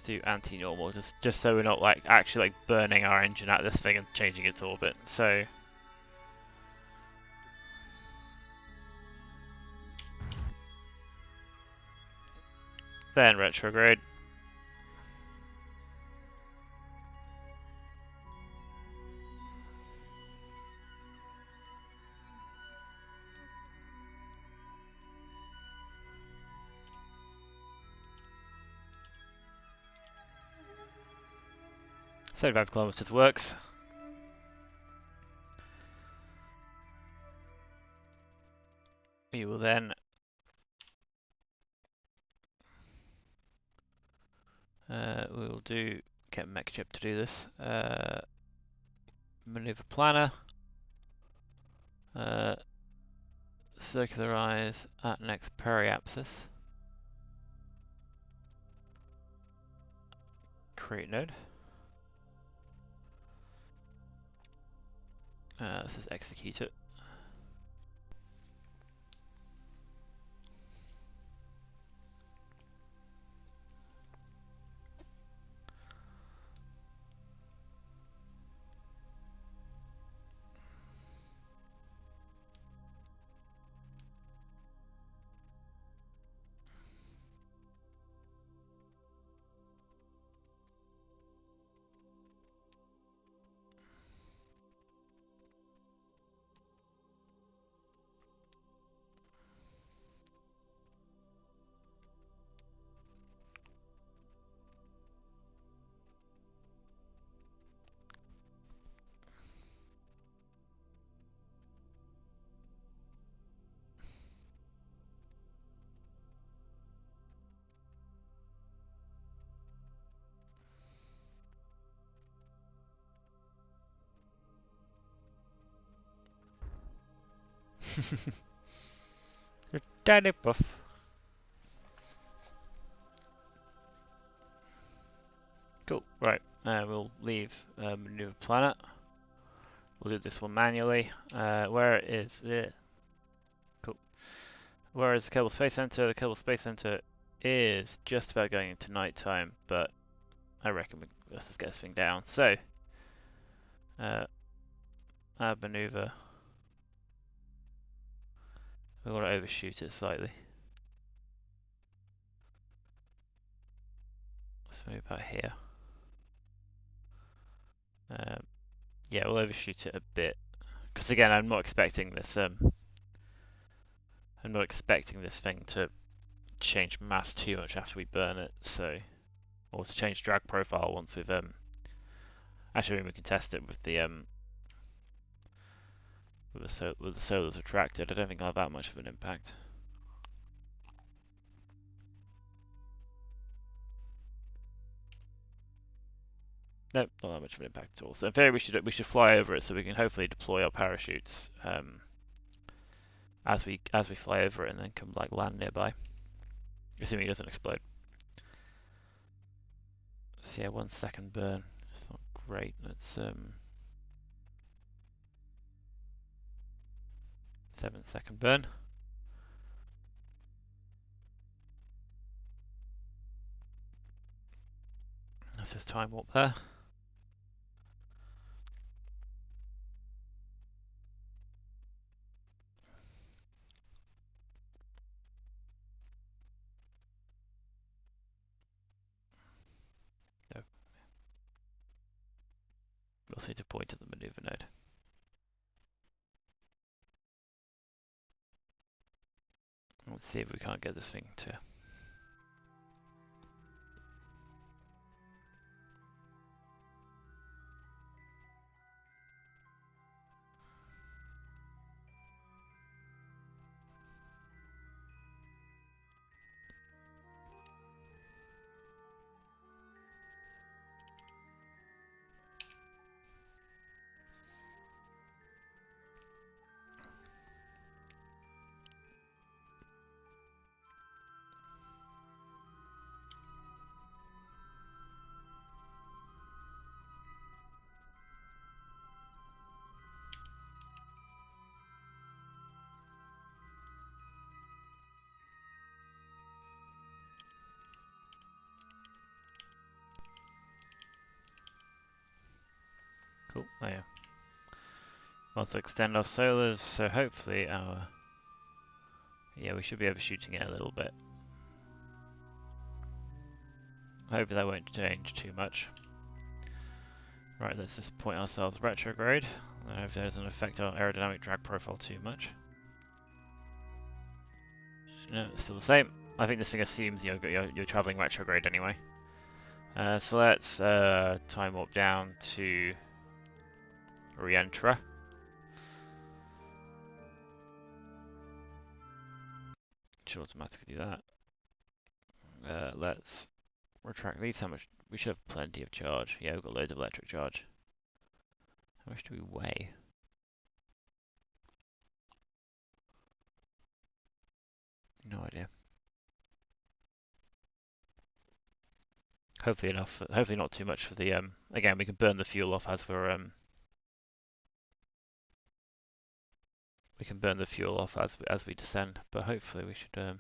do anti-normal, just so we're not like actually like burning our engine at this thing and changing its orbit. So then retrograde. So 5 kilometers works. We will then we'll get MechJeb to do this. Maneuver planner. Circularize at next periapsis. Create node. This is execute it. Tiny puff. Right, we'll leave maneuver planet. We'll do this one manually. Where is it? Cool. Where is the Kerbal Space Center? The Kerbal Space Center is just about going into nighttime, but I reckon let's just get this thing down. So, add maneuver. We want to overshoot it slightly. Let's move about here. Yeah, we'll overshoot it a bit. Because again, I'm not expecting this. I'm not expecting this thing to change mass too much after we burn it. So, or to change drag profile once we've actually we can test it with the with the solars retracted. I don't think I'll have that much of an impact. Nope, not that much of an impact at all. So in theory, we should fly over it so we can hopefully deploy our parachutes as we fly over it and then come like land nearby, assuming it doesn't explode. So yeah, 1 second burn. It's not great. Let's 7-second burn. That's just time warp there. No. We also need to point at the maneuver node. Let's see if we can't get this thing to. Cool. Oh yeah. Want to extend our solars, so hopefully our we should be overshooting it a little bit. Hopefully that won't change too much. Right, let's just point ourselves retrograde. I don't know if that doesn't affect our aerodynamic drag profile too much. No, it's still the same. I think this thing assumes you're traveling retrograde anyway. So let's time warp down to Re-entra. Should automatically do that. Let's retract these. How much? We should have plenty of charge. Yeah, we've got loads of electric charge. How much do we weigh? No idea. Hopefully enough. Hopefully not too much for the again, we can burn the fuel off as we're we can burn the fuel off as we descend, but hopefully we should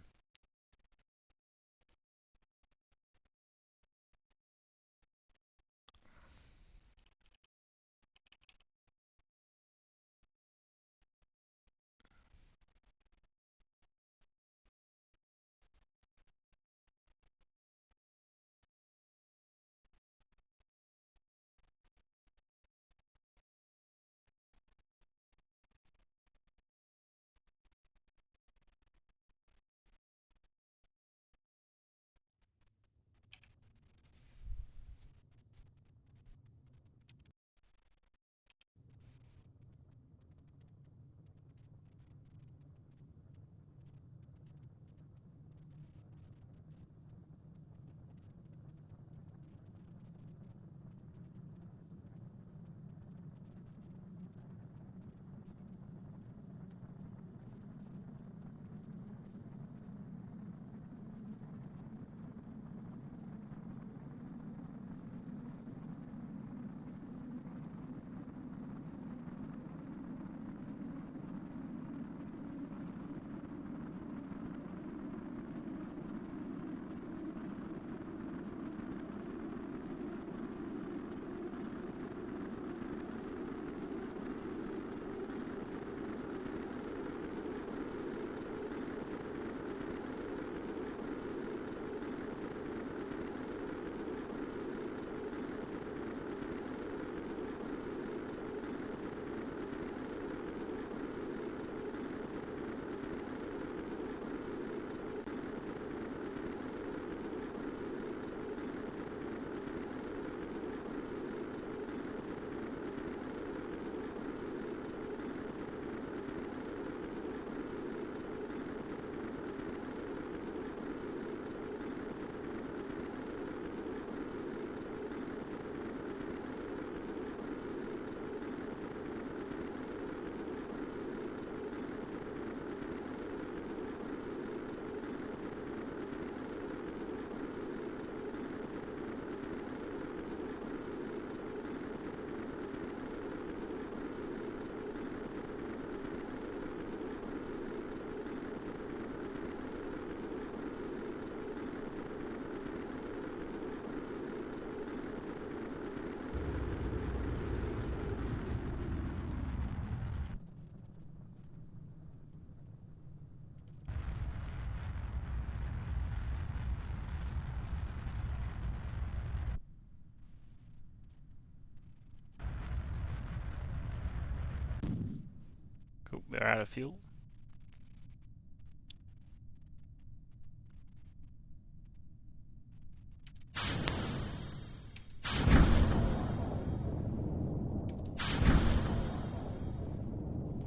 They're out of fuel.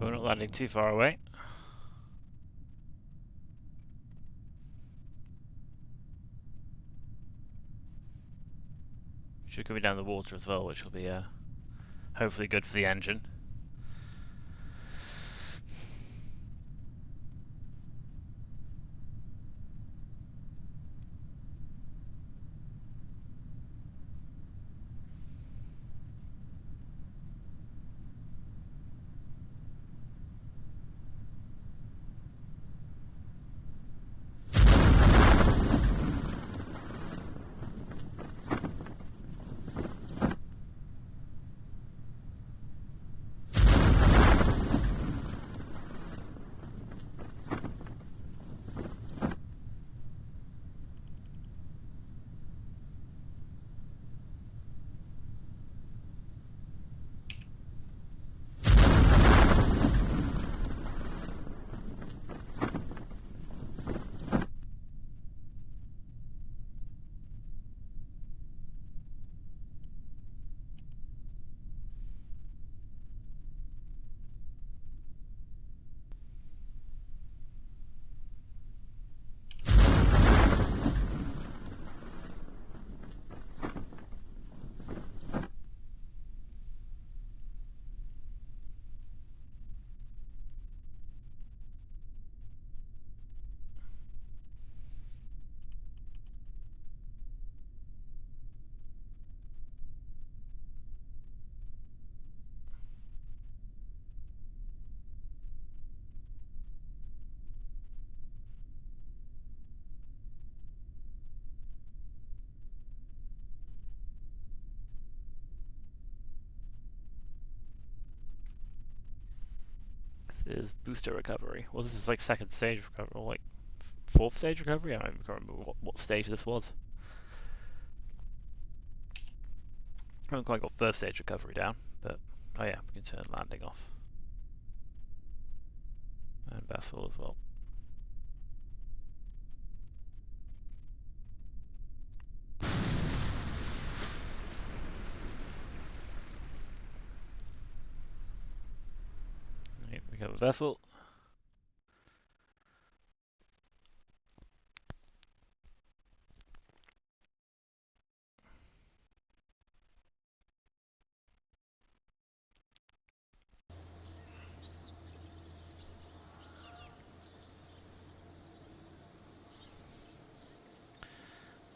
We're not landing too far away. Should go down the water as well, which will be hopefully good for the engine. This is booster recovery. Well, this is like second stage recovery, or like fourth stage recovery? I don't even remember what stage this was. I haven't quite got first stage recovery down, but oh yeah, we can turn landing off. And vessel as well. Right, we got a vessel.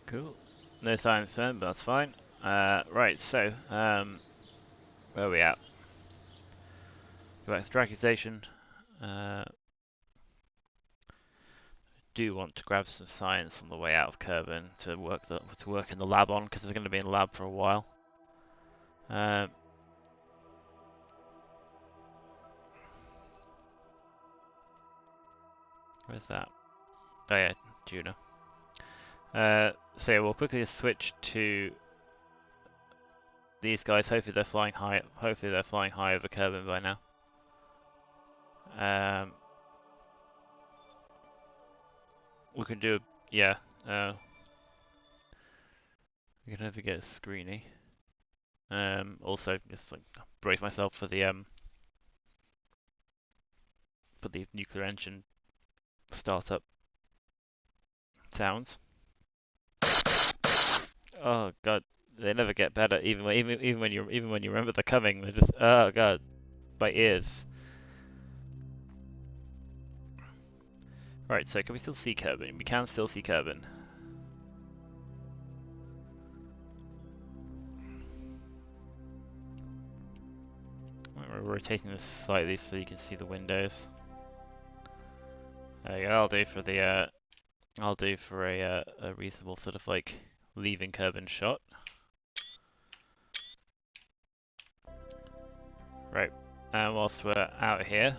Cool. No science then, but that's fine. Right, so, where are we at? Go back to the tracking station. Do want to grab some science on the way out of Kerbin to work in the lab on, because it's going to be in the lab for a while. Where's that? Oh yeah, Juno. So yeah, we'll quickly switch to these guys. Hopefully they're flying high. Hopefully they're flying high over Kerbin by now. We can do, yeah. We can never get a screeny. Also, just like brace myself for the nuclear engine startup sounds. Oh god, they never get better. Even when you remember they're coming, they're just, oh god, by ears. Right, so can we still see Kerbin? We can still see Kerbin. We're rotating this slightly so you can see the windows. There you go. I'll do for a reasonable sort of like leaving Kerbin shot. Right, and whilst we're out here,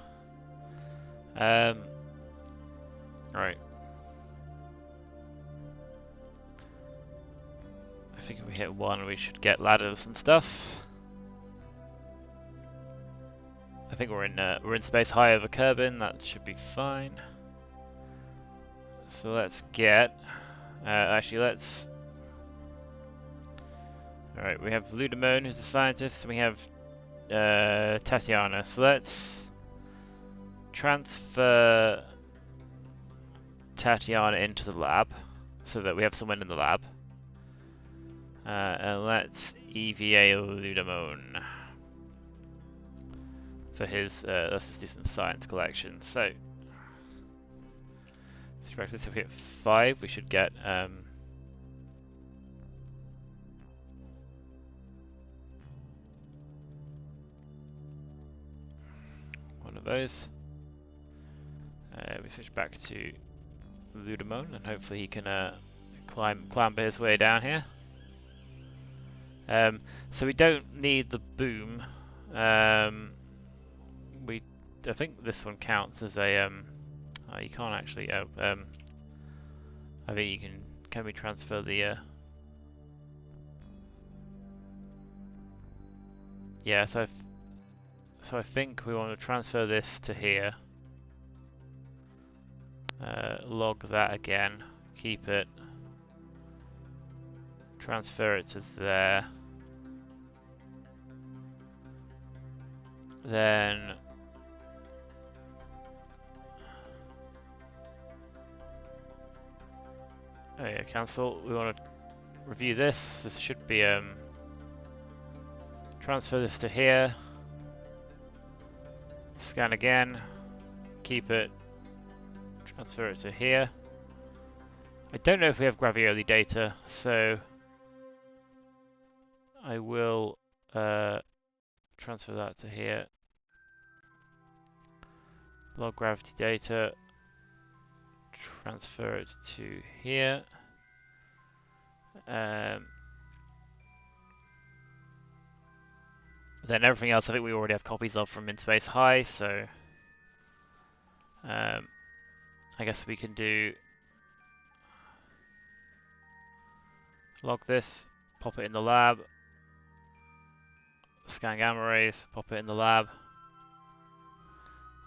right. I think if we hit 1, we should get ladders and stuff. I think we're in space high over Kerbin. That should be fine. So let's get. Actually, let's. All right, we have Ludamone, who's a scientist, and we have Tatiana. So let's transfer Tatiana into the lab, so that we have someone in the lab. And let's EVA Ludamone for his. Let's just do some science collection. So, if we hit 5, we should get. One of those. We switch back to Ludamone, and hopefully he can climb his way down here. So we don't need the boom. I think this one counts as a. Oh, you can't actually. I think you can. Can we transfer the? Yeah. So I think we want to transfer this to here. Log that again. Keep it. Transfer it to there. Then. Oh yeah, cancel. We want to review this. This should be transfer this to here. Scan again. Keep it. Transfer it to here. I don't know if we have Gravioli data, so I will transfer that to here. Log gravity data. Transfer it to here. Then everything else I think we already have copies of from In Space High, so I guess we can do log this, pop it in the lab, scan gamma rays, pop it in the lab.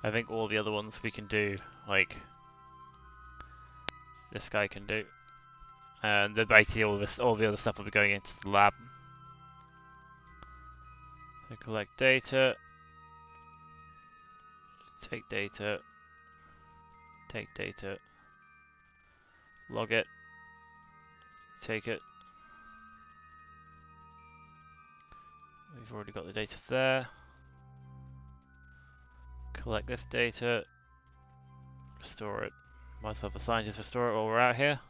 I think all the other ones we can do, like this guy can do. And then basically all the other stuff will be going into the lab. So collect data, take data, log it, take it. We've already got the data there. Collect this data, restore it. Myself a scientist, restore it while we're out here.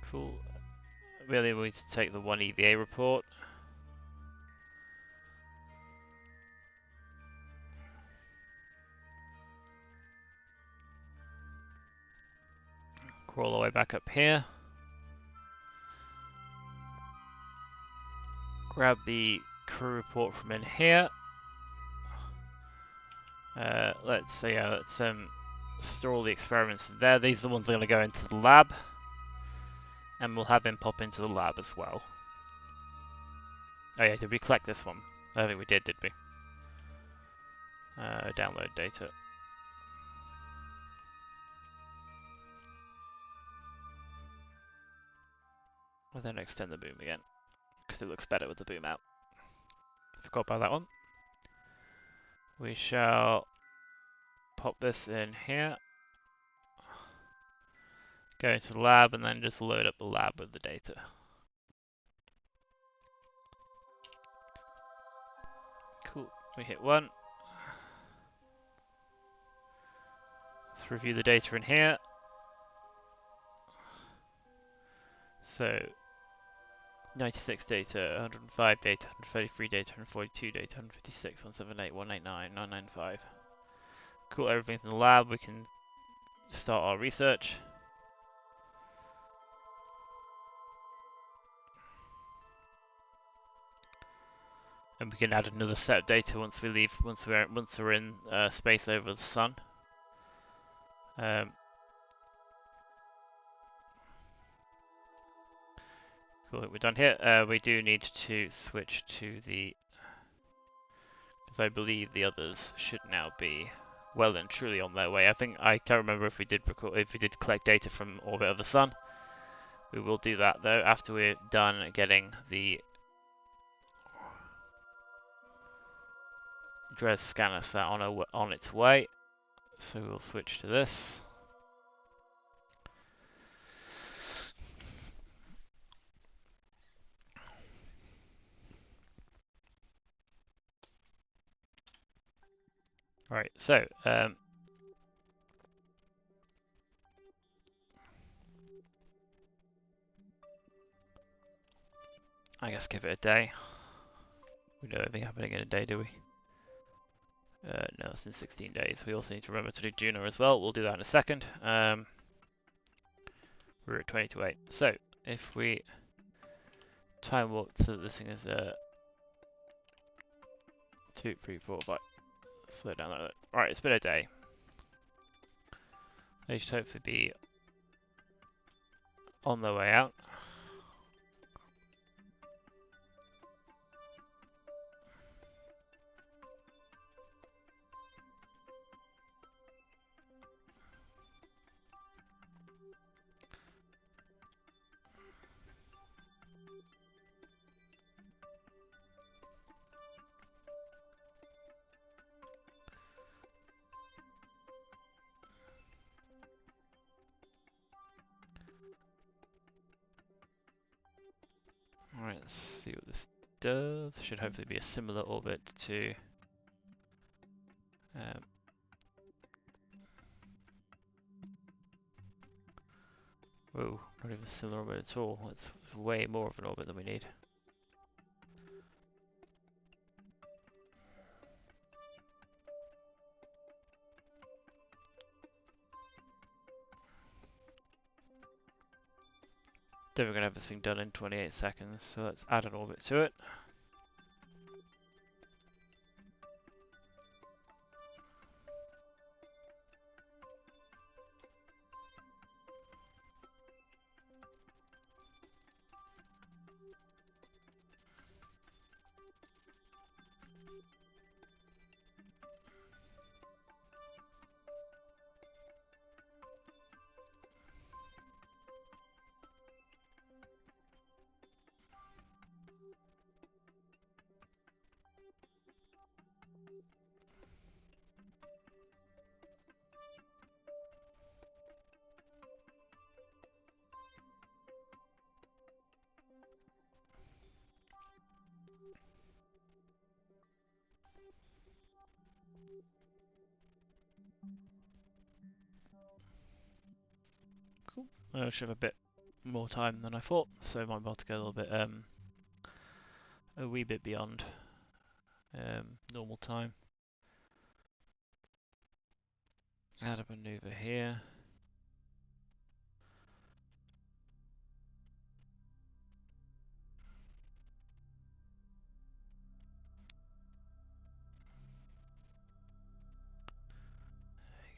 Cool. Really, we need to take the one EVA report. Crawl all the way back up here. Grab the crew report from in here. Let's store all the experiments in there. These are the ones that are going to go into the lab. And we'll have him pop into the lab as well. Oh yeah, did we collect this one? I think we did we? Download data. We'll then extend the boom again, because it looks better with the boom out. Forgot about that one. We shall pop this in here. Go into the lab and then just load up the lab with the data. Cool, we hit 1. Let's review the data in here. So, 96 data, 105 data, 133 data, 142 data, 156, 178, 189, 995. Cool, everything's in the lab, we can start our research. And we can add another set of data once we leave, once we're in space over the sun. cool. We're done here. We do need to switch to the, because I believe the others should now be well and truly on their way. I can't remember if we did collect data from orbit of the sun. We will do that though after we're done getting the Dres scanner set on its way. So we'll switch to this. Right, so I guess give it a day. We don't know anything happening in a day, do we? No, it's in 16 days. We also need to remember to do Juno as well. We'll do that in a second. We're at 20 to 8. So if we time warp so that this thing is 2, 3, 4, 5. Slow down that. Right, it's been a day. They should hopefully be on their way out. Alright, let's see what this does. Should hopefully be a similar orbit to whoa, not even a similar orbit at all. It's way more of an orbit than we need. Then we're going to have this thing done in 28 seconds, so let's add an orbit to it. Cool. I should have a bit more time than I thought, so I might be able to go a little bit, a wee bit beyond normal time. Add a maneuver here.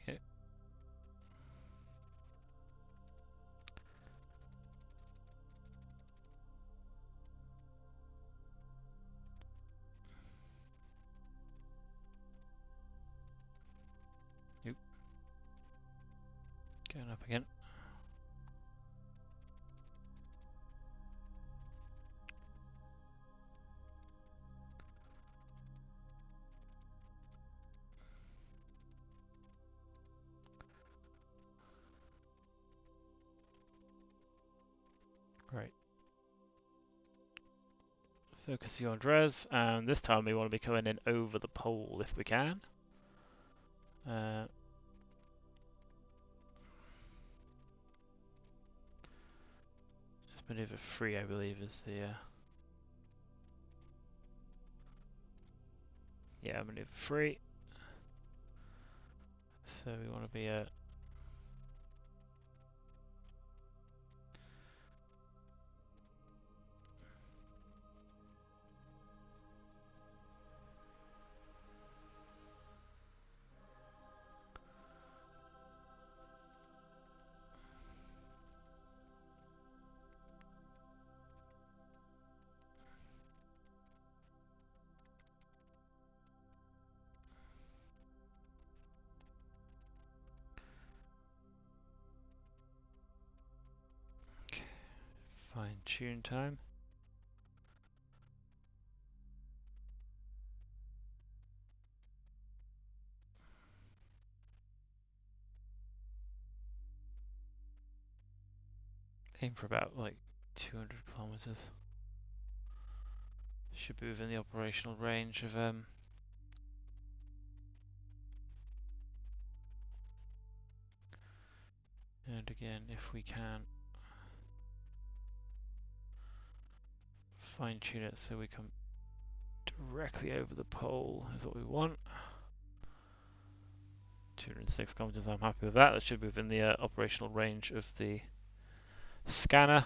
Okay. Nope. Going up again. Great. Focusing on Dres, and this time we want to be coming in over the pole if we can. Just maneuver 3, I believe, is the yeah, maneuver 3. So we want to be tune time. Aim for about like 200 kilometers. Should be within the operational range of and again, if we can fine tune it so we come directly over the pole is what we want. 206 kilometers, I'm happy with that. That should be within the operational range of the scanner.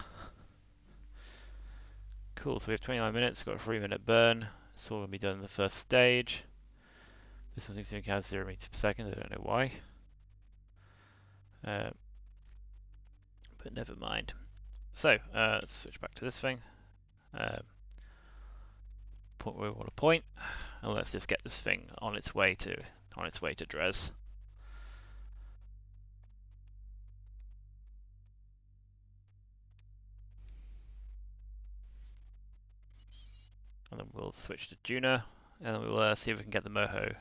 Cool, so we have 29 minutes, got a 3-minute burn. It's all going to be done in the first stage. This thing's going to count 0 meters per second, I don't know why. But never mind. So, let's switch back to this thing. Point where we want to point, and let's just get this thing on its way to Dres. And then we'll switch to Juno, and then we'll see if we can get the Moho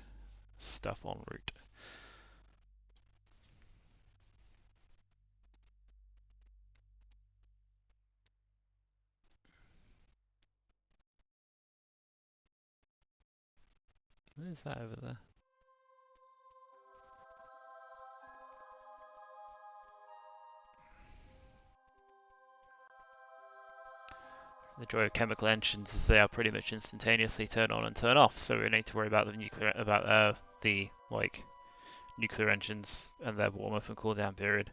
stuff en route. What is that over there? The joy of chemical engines is they are pretty much instantaneously turn on and turn off, so we need to worry about the nuclear engines and their warm up and cool down period.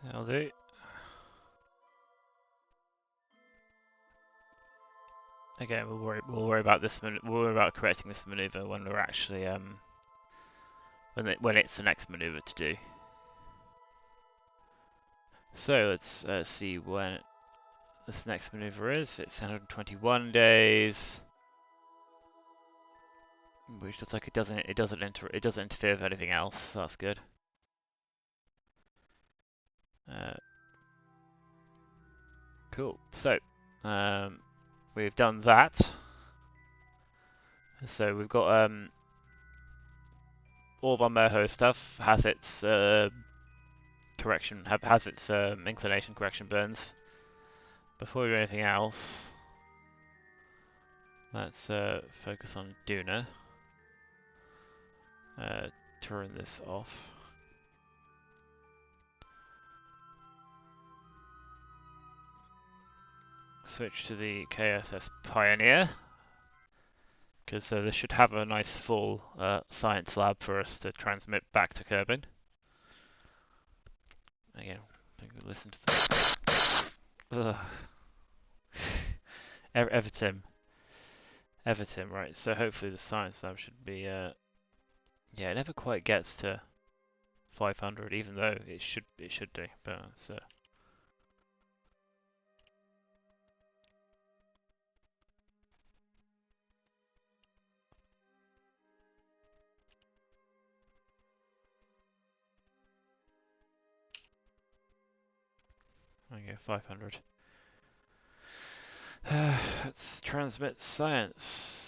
That'll do. Again, we'll worry about this. We'll worry about correcting this maneuver when we're actually when it's the next maneuver to do. So let's see when this next maneuver is. It's 121 days, which looks like it doesn't interfere with anything else. So that's good. Cool. So we've done that. So we've got all of our Moho stuff has its has its inclination correction burns. Before we do anything else, let's focus on Duna. Turn this off. Switch to the KSS Pioneer, because this should have a nice full science lab for us to transmit back to Kerbin. Again, I think we listen to that. Everton, right? So hopefully the science lab should be. Yeah, it never quite gets to 500, even though it should do. But it's, okay, 500. Let's transmit science.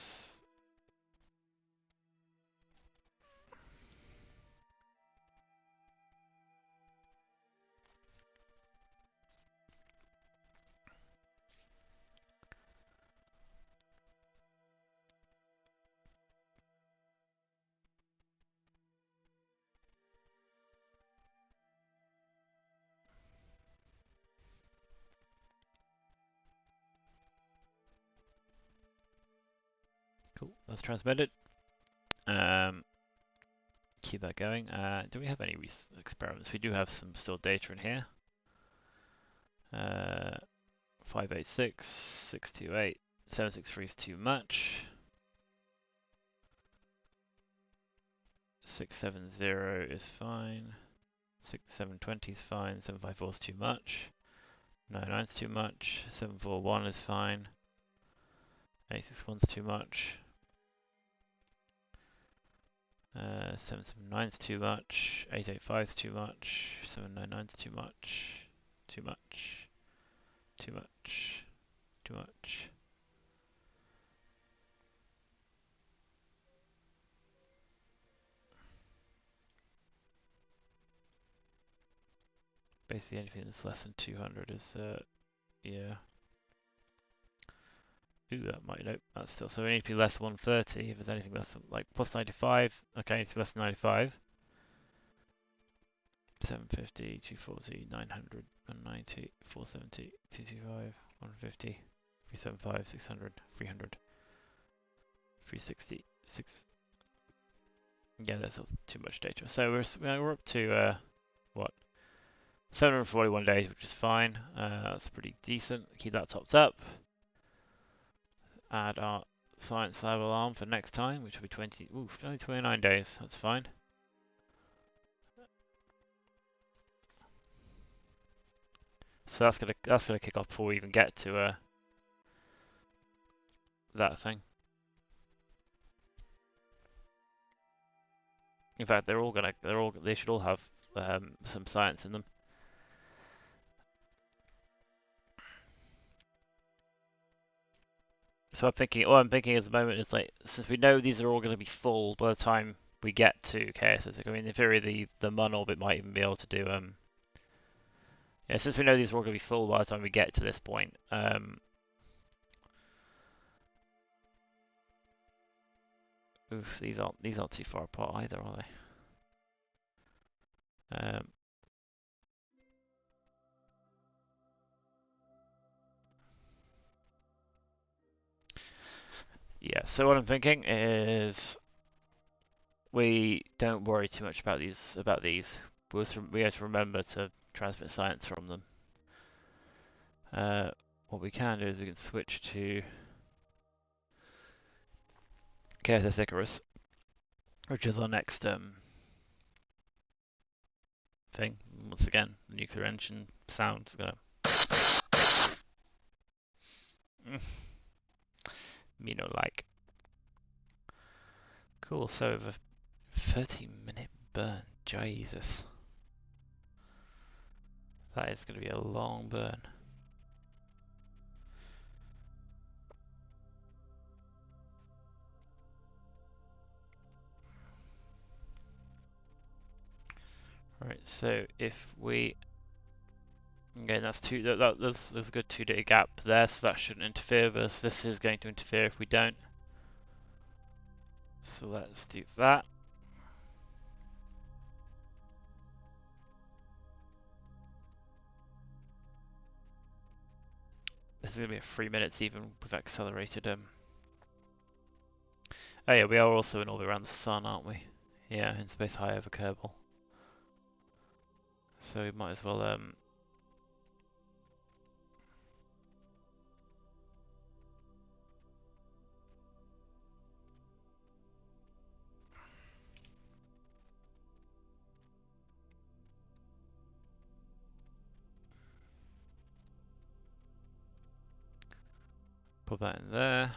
Cool, that's transmitted. Keep that going. Do we have any experiments? We do have some stored data in here. 586, 628, 763 is too much. 670 is fine. 720 is fine. 754 is too much. 99 is too much. 741 is fine. 861 is too much. 779 is too much. 885 is too much. 799 is too much. Too much. Too much. Too much. Basically anything that's less than 200 is, yeah. Ooh, that might, nope, that's still, so we need to be less than 130 if there's anything less than, like, plus 95, okay, it needs to be less than 95. 750, 240, 900, 190, 470, 225, 150, 375, 600, 300, 360, 6. Yeah, that's too much data. So we're up to, what? 741 days, which is fine. That's pretty decent. Keep that topped up. Add our science lab alarm for next time, which will be only 29 days. That's fine. So that's gonna kick off before we even get to that thing. In fact, they should all have some science in them. So all I'm thinking at the moment is, like, since we know these are all going to be full by the time we get to KSS, I mean, in theory, the MUN orbit might even be able to do yeah, since we know these are all going to be full by the time we get to this point, oof, these aren't too far apart either, are they? Yeah, so what I'm thinking is we don't worry too much about these. We have to remember to transmit science from them. What we can do is we can switch to KSS Icarus, which is our next thing. Once again, the nuclear engine sound is gonna me no like. Cool. So the 30-minute burn. Jesus, that is gonna be a long burn. Right, so if we again, that's there's a good 2-day gap there, so that shouldn't interfere with us. This is going to interfere if we don't. So let's do that. This is going to be 3 minutes even with accelerated. Oh yeah, we are also in orbit around the sun, aren't we? Yeah, in space high over Kerbal. So we might as well put that in there.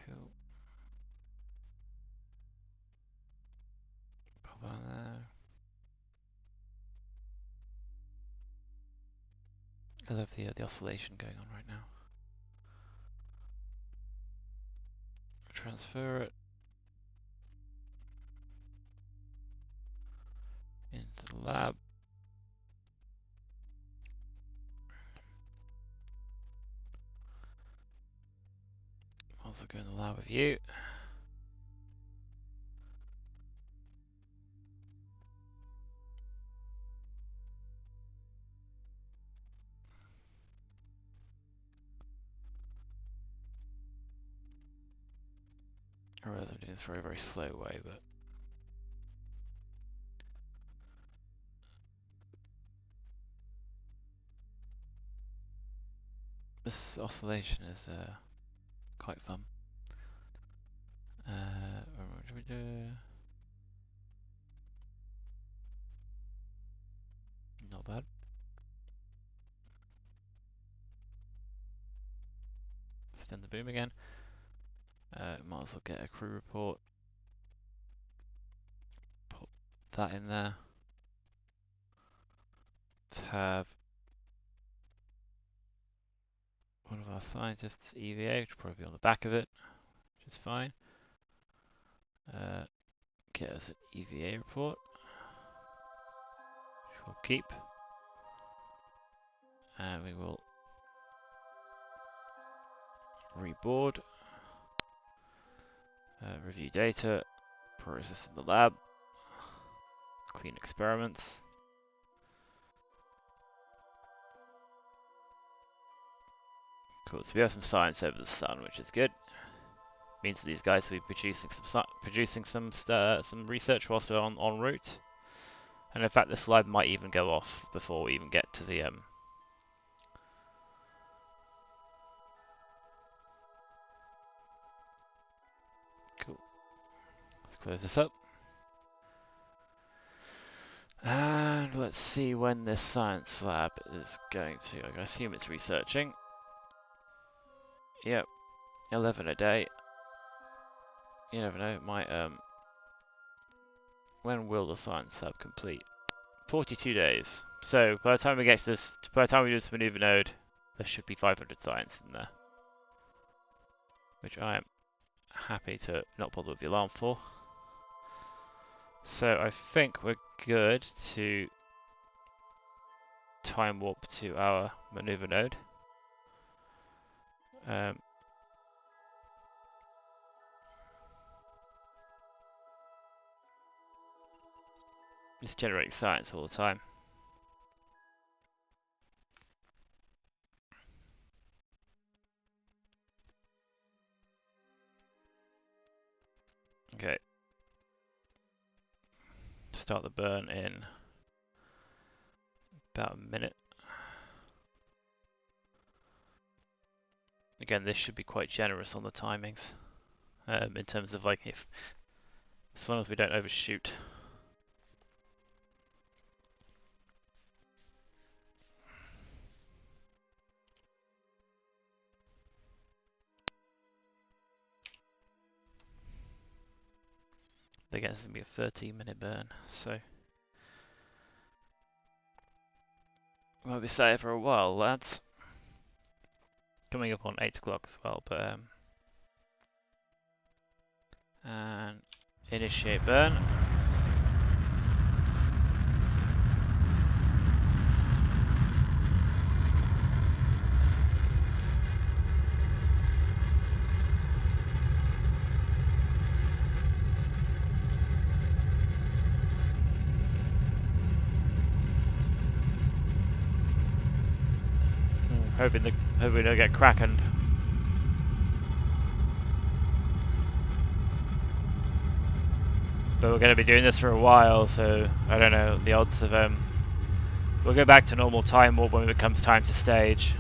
Cool. Pop that there. I love the oscillation going on right now. Transfer it into the lab. Also go in the lab with you. I realize I'm doing this very, very slow way, but this oscillation is quite fun. What do we do? Not bad. Extend the boom again. Might as well get a crew report. Put that in there. Let's have one of our scientists, EVA, which will probably be on the back of it, which is fine. Get us an EVA report, which we'll keep. And we will reboard. Review data. Process in the lab. Clean experiments. Cool, so we have some science over the sun, which is good. Means that these guys will be producing some research whilst we're en route. And in fact, this slide might even go off before we even get to the Cool. Let's close this up. And let's see when this science lab is going to. I assume it's researching. Yep, 11 a day. You never know, it might when will the science lab complete? 42 days. So by the time we get to this, by the time we do this maneuver node, there should be 500 science in there, which I am happy to not bother with the alarm for. So I think we're good to time warp to our maneuver node. Just generating science all the time. Okay. Start the burn in about a minute. again, this should be quite generous on the timings, in terms of like as long as we don't overshoot. Again, it's going to be a 13-minute burn, so might be staying for a while, lads. Coming up on 8 o'clock as well, but and initiate burn. Hoping we don't get crackened. But we're going to be doing this for a while, so I don't know the odds of we'll go back to normal time warp when it comes time to stage.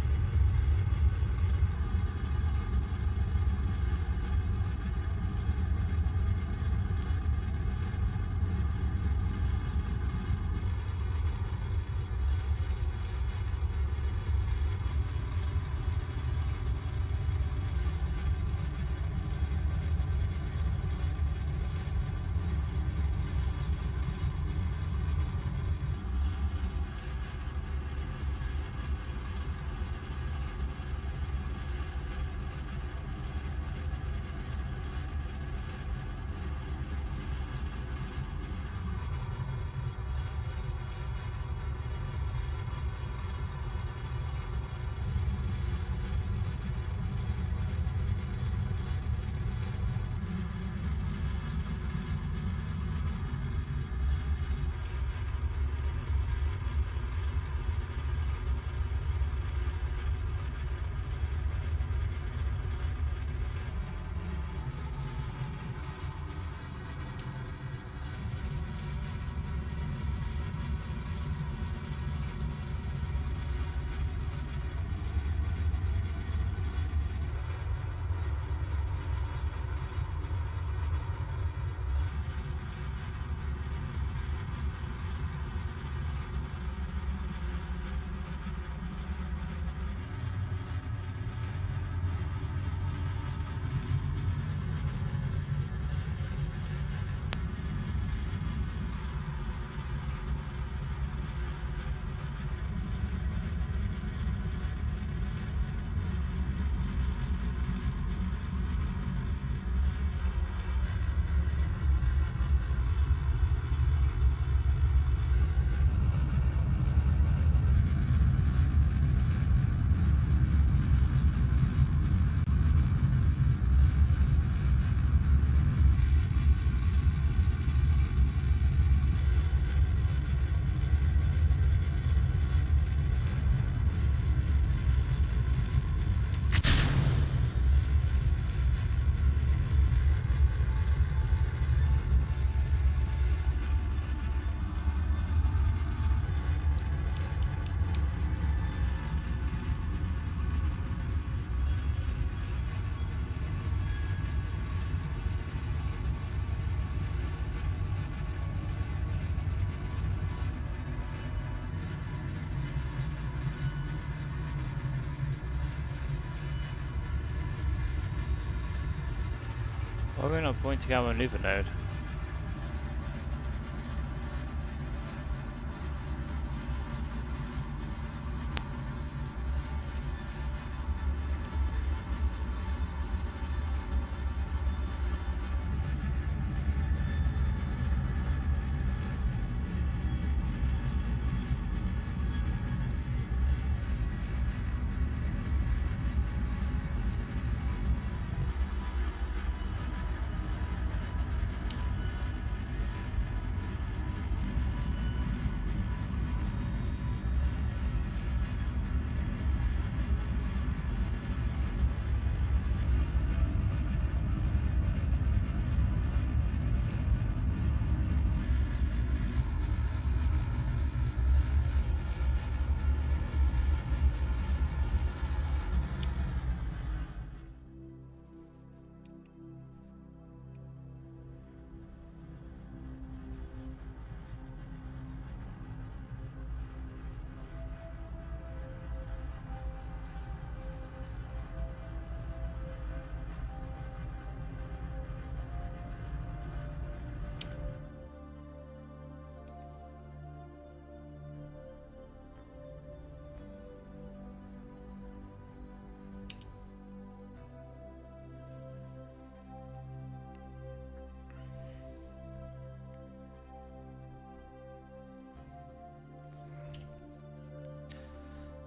Why are we not pointing our maneuver node?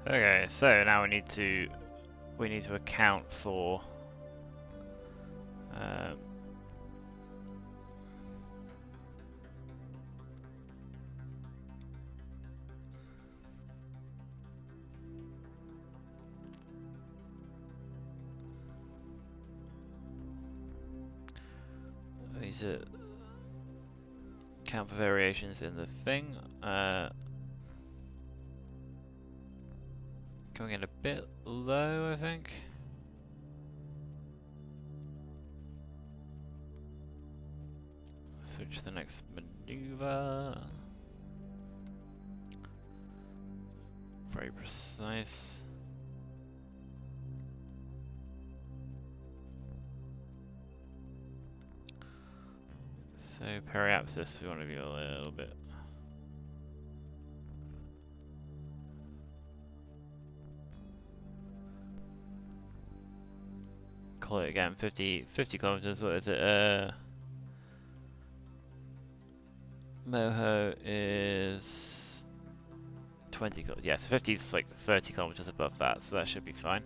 Okay, so now we need to account for these are account for variations in the thing. Coming in a bit low, I think. Switch to the next maneuver. Very precise. So periapsis, we want to be a little bit. Call it again, 50 kilometers. What is it? Moho is 20 kilometers. Yes, 50 is like 30 kilometers above that, so that should be fine.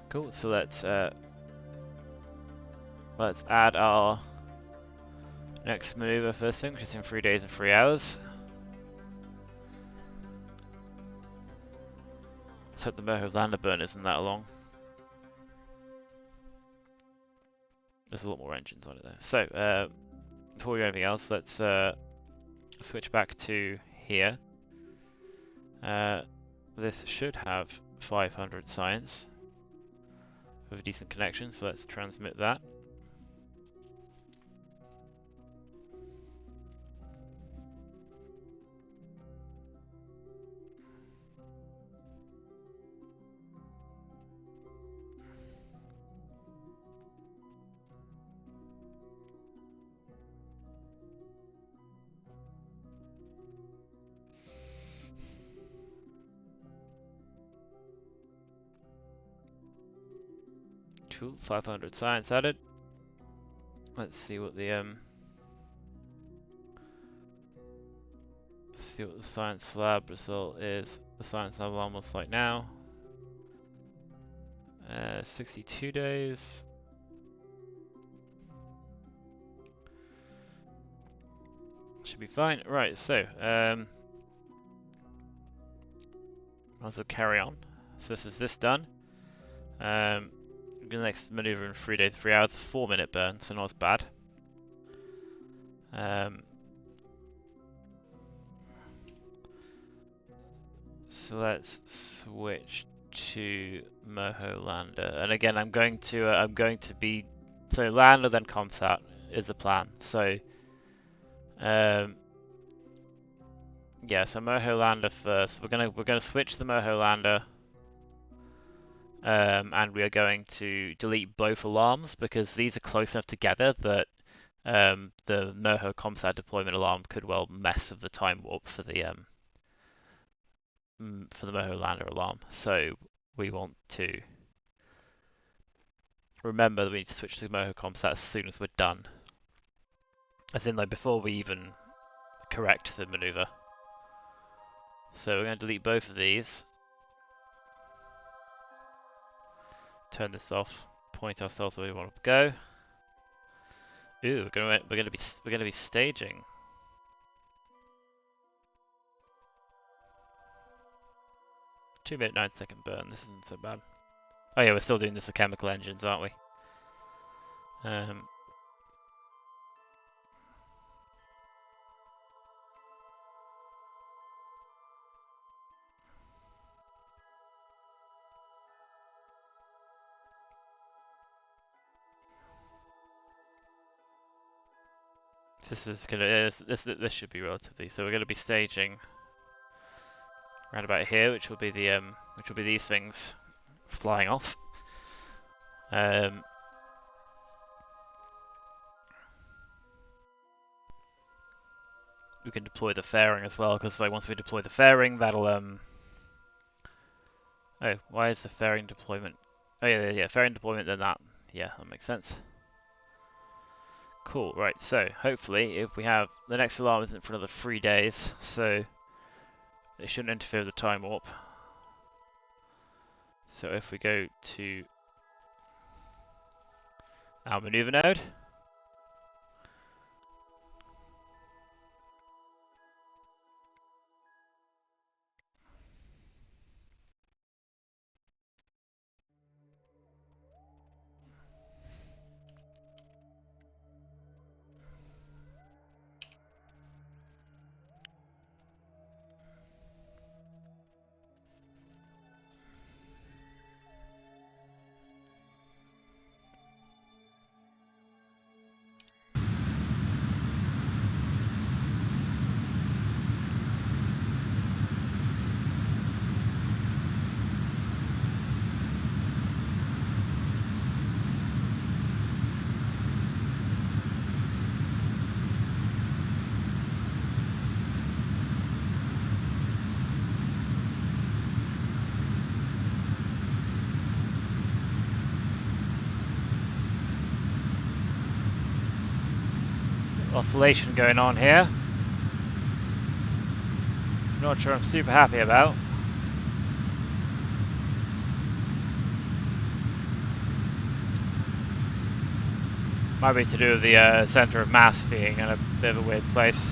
Cool. So let's add our next maneuver first thing, which is in 3 days and 3 hours. Let's hope the Moho lander burn isn't that long. There's a lot more engines on it though. So, before we do anything else, let's switch back to here. This should have 500 science with a decent connection, so let's transmit that. Cool, 500 science added. Let's see what the science lab result is. The science lab almost like now. 62 days. Should be fine. Right, so might as well carry on. So this is this done. The next maneuver in 3 days, 3 hours, 4-minute burn, so not as bad. So let's switch to Moho lander, and again I'm going to be so lander then Comsat is the plan. So yeah, so Moho lander first. We're gonna switch the Moho lander. And we are going to delete both alarms because these are close enough together that the Moho Comsat deployment alarm could well mess with the time warp for the Moho lander alarm. So we want to remember that we need to switch to the Moho Comsat as soon as we're done, as in like before we even correct the maneuver. So we're going to delete both of these. Turn this off. Point ourselves where we want to go. Ooh, we're gonna be staging. 2-minute 9-second burn. This isn't so bad. Oh yeah, we're still doing this with chemical engines, aren't we? This is gonna this should be relatively. So we're gonna be staging around about here, which will be these things flying off. We can deploy the fairing as well, because like once we deploy the fairing, that'll Oh, why is the fairing deployment Oh yeah, fairing deployment, then that. Yeah, that makes sense. Cool, right, so hopefully if we have, the next alarm isn't for another 3 days, so it shouldn't interfere with the time warp. So if we go to our maneuver node, oscillation going on here. Not sure I'm super happy about. Might be to do with the center of mass being in a bit of a weird place.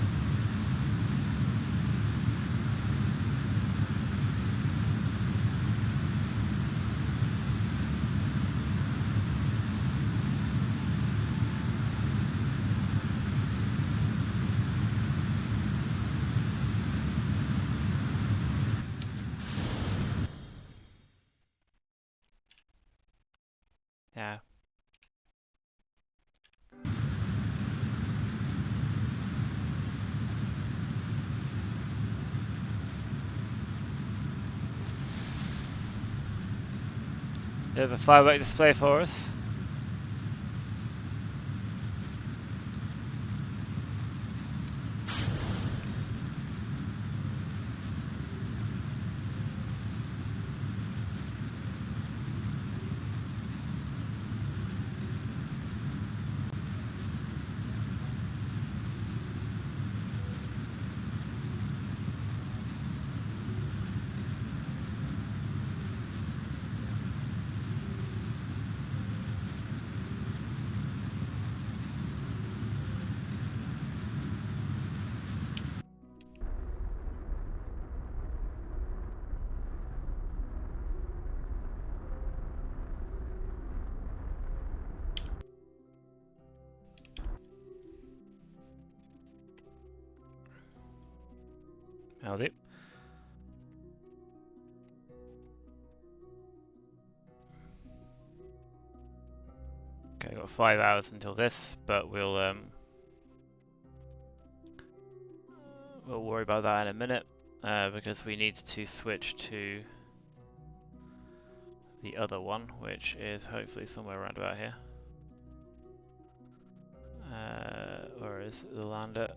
Yeah. Bit of a firework display for us. Held it. Okay, got 5 hours until this, but we'll worry about that in a minute, because we need to switch to the other one, which is hopefully somewhere around about here. Where is the lander?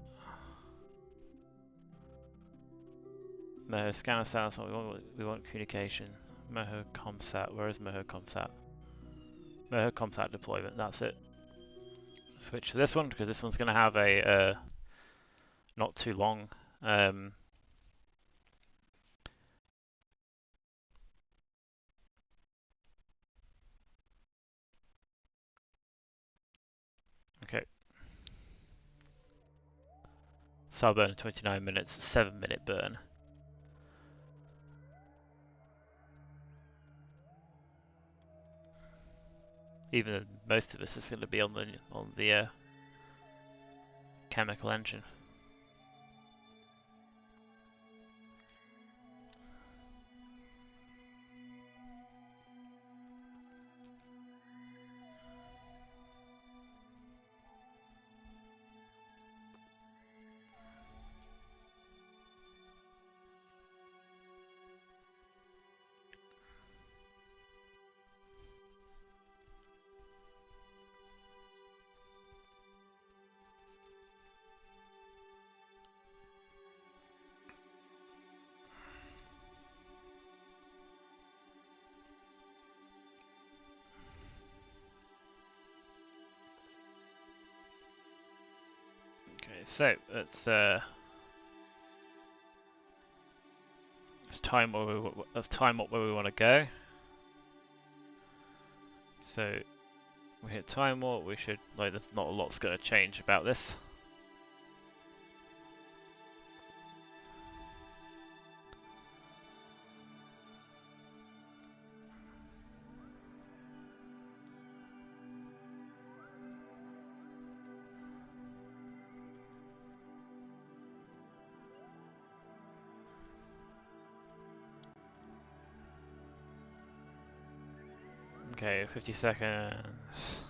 Moho scanner sounds like we want communication. Moho Comsat. Where is Moho Comsat? Moho Comsat deployment. That's it. Switch to this one because this one's going to have a not too long. Okay. Sub burn 29 minutes, 7-minute burn. Even though most of us is going to be on the chemical engine. so let's time where we want to go. So we hit time warp. We should there's not a lot's going to change about this. Okay, 50 seconds.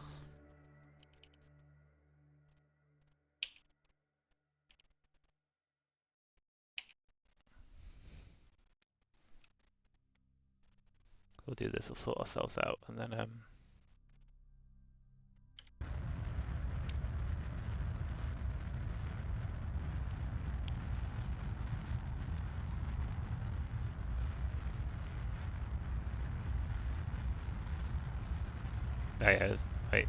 We'll do this, we'll sort ourselves out, and then oh yeah, wait.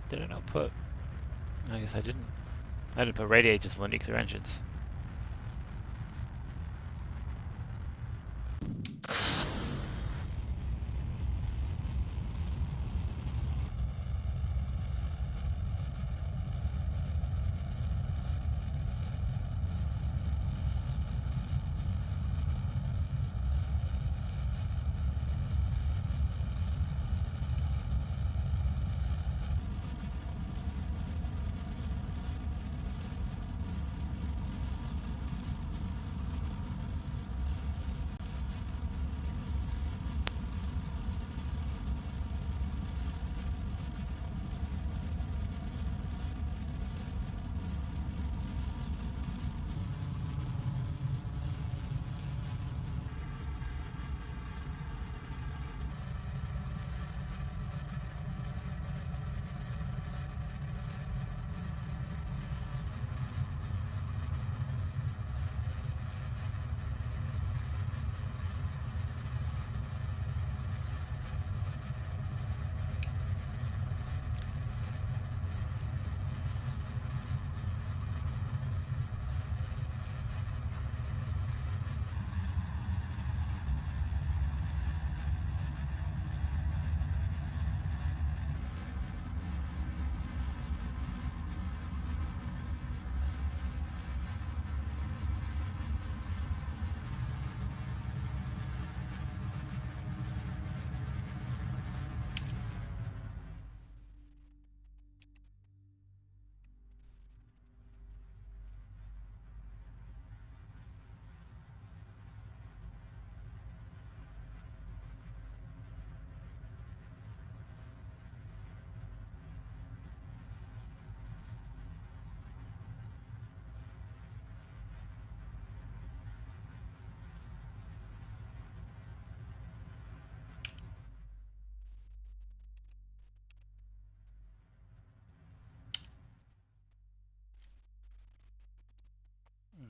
Did I not put? I guess I didn't. I didn't put radiators on the nuclear engines.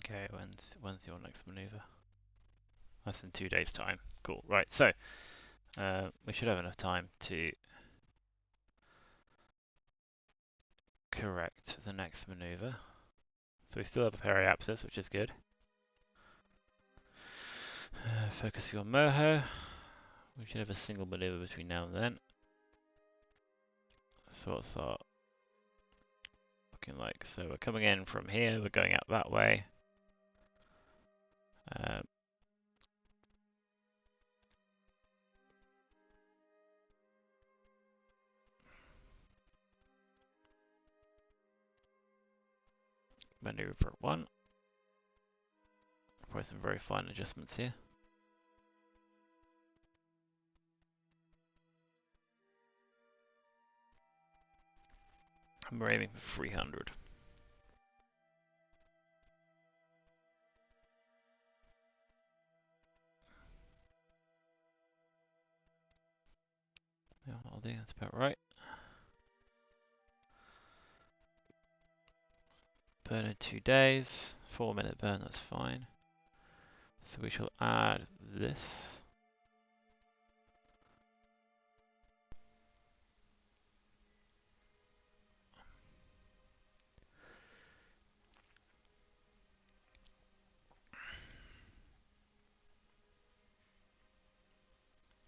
Okay, when's your next maneuver? That's in 2 days' time. Cool. Right, so we should have enough time to correct the next maneuver. So we still have a periapsis, which is good. Focus your Moho. We should have a single maneuver between now and then. So what's our looking like? So we're coming in from here, we're going out that way. Maneuver 1. Probably some very fine adjustments here. And we're aiming for 300. Yeah, I'll do. That's about right. Burn in 2 days. 4-minute burn. That's fine. So we shall add this.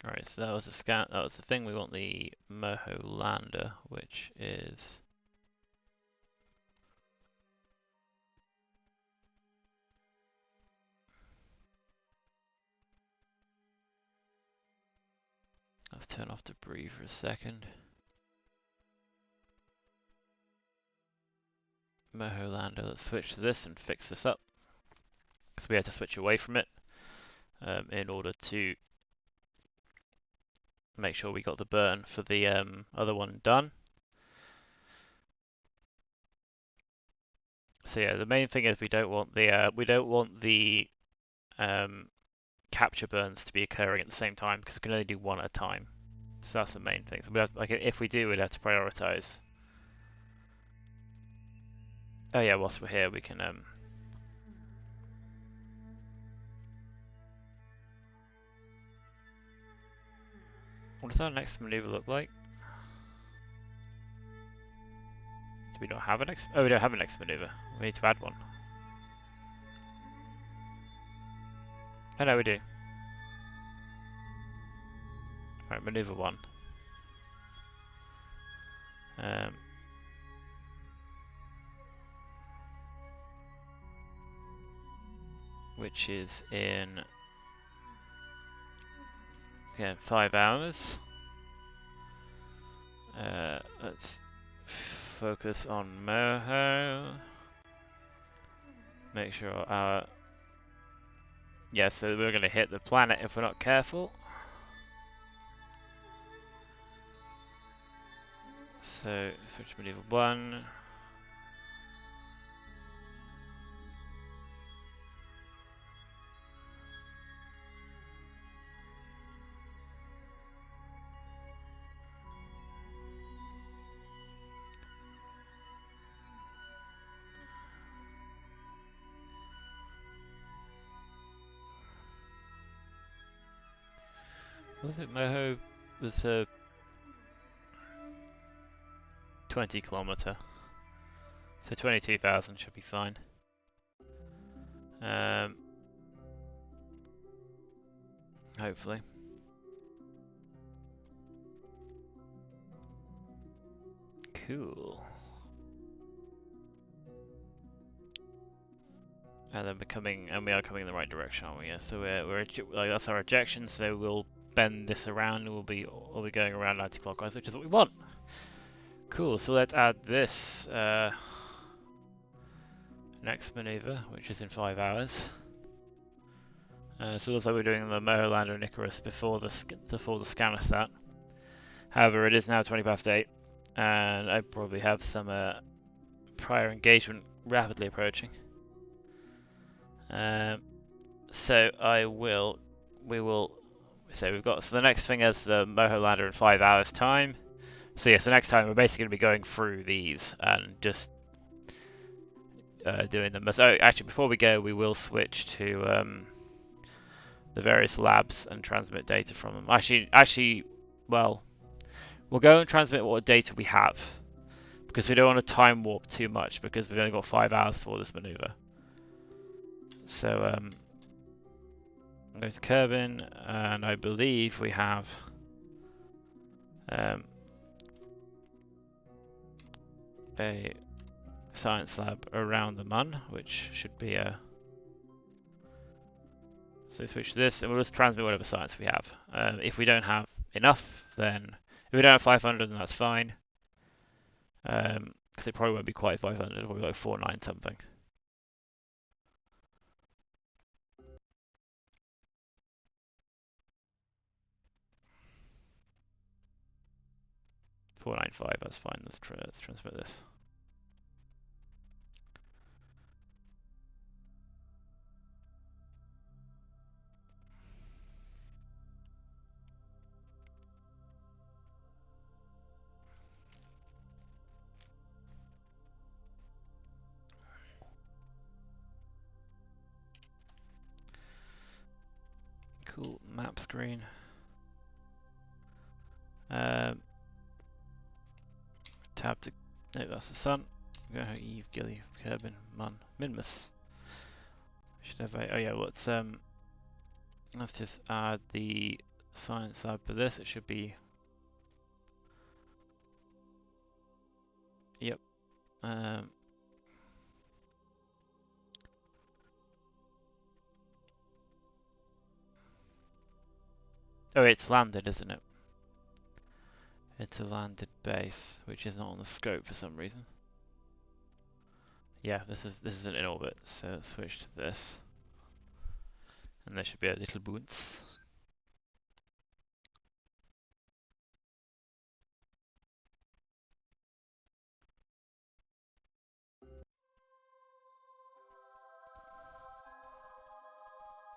Alright, so that was a scan. That was the thing. We want the Moho lander, which is let's turn off debris for a second. Moho lander. Let's switch to this and fix this up because we had to switch away from it in order to make sure we got the burn for the other one done. So yeah, the main thing is we don't want the capture burns to be occurring at the same time because we can only do one at a time. So that's the main thing. So if we do, we'd have to prioritize. Oh yeah, whilst we're here, we can what does our next maneuver look like? Do we not have a next? Oh, we don't have a next maneuver. We need to add one. Oh no, we do. Right, maneuver 1. Which is in 5 hours. Let's focus on Moho. Make sure our so we're going to hit the planet if we're not careful. So switch to maneuver 1. Was it Moho? It's a 20 kilometer. So 22,000 should be fine. Hopefully. Cool. And then we are coming in the right direction, aren't we? Yeah. So that's our ejection. So we'll bend this around, and we'll be going around anti-clockwise, which is what we want. Cool. So let's add this next maneuver, which is in 5 hours. So it looks like we're doing the Moho lander and Icarus before the scanner stat. However, it is now 20 past 8, and I probably have some prior engagement rapidly approaching. So the next thing is the Moho lander in 5 hours time. So yes, the next time we're basically going to be going through these and just doing them. So actually, before we go, we will switch to the various labs and transmit data from them. Actually, well, we'll go and transmit what data we have because we don't want to time warp too much because we've only got 5 hours for this maneuver. So go to Kerbin, and I believe we have a science lab around the MUN, which should be a. So switch to this, and we'll just transmit whatever science we have. If we don't have enough, then if we don't have 500, then that's fine. Because it probably won't be quite 500, it'll be like 49 something. 495, that's fine. Let's transmit this. Cool, map screen. Tab to, no, that's the sun. Go Eve, Gilly, Kerbin, Mun, Minmus. Should have a, oh yeah, let's just add the science lab for this. It should be, yep. Oh, it's landed, isn't it? It's a landed base, which is not on the scope for some reason. Yeah, this isn't in orbit, so let's switch to this. And there should be a little bounce.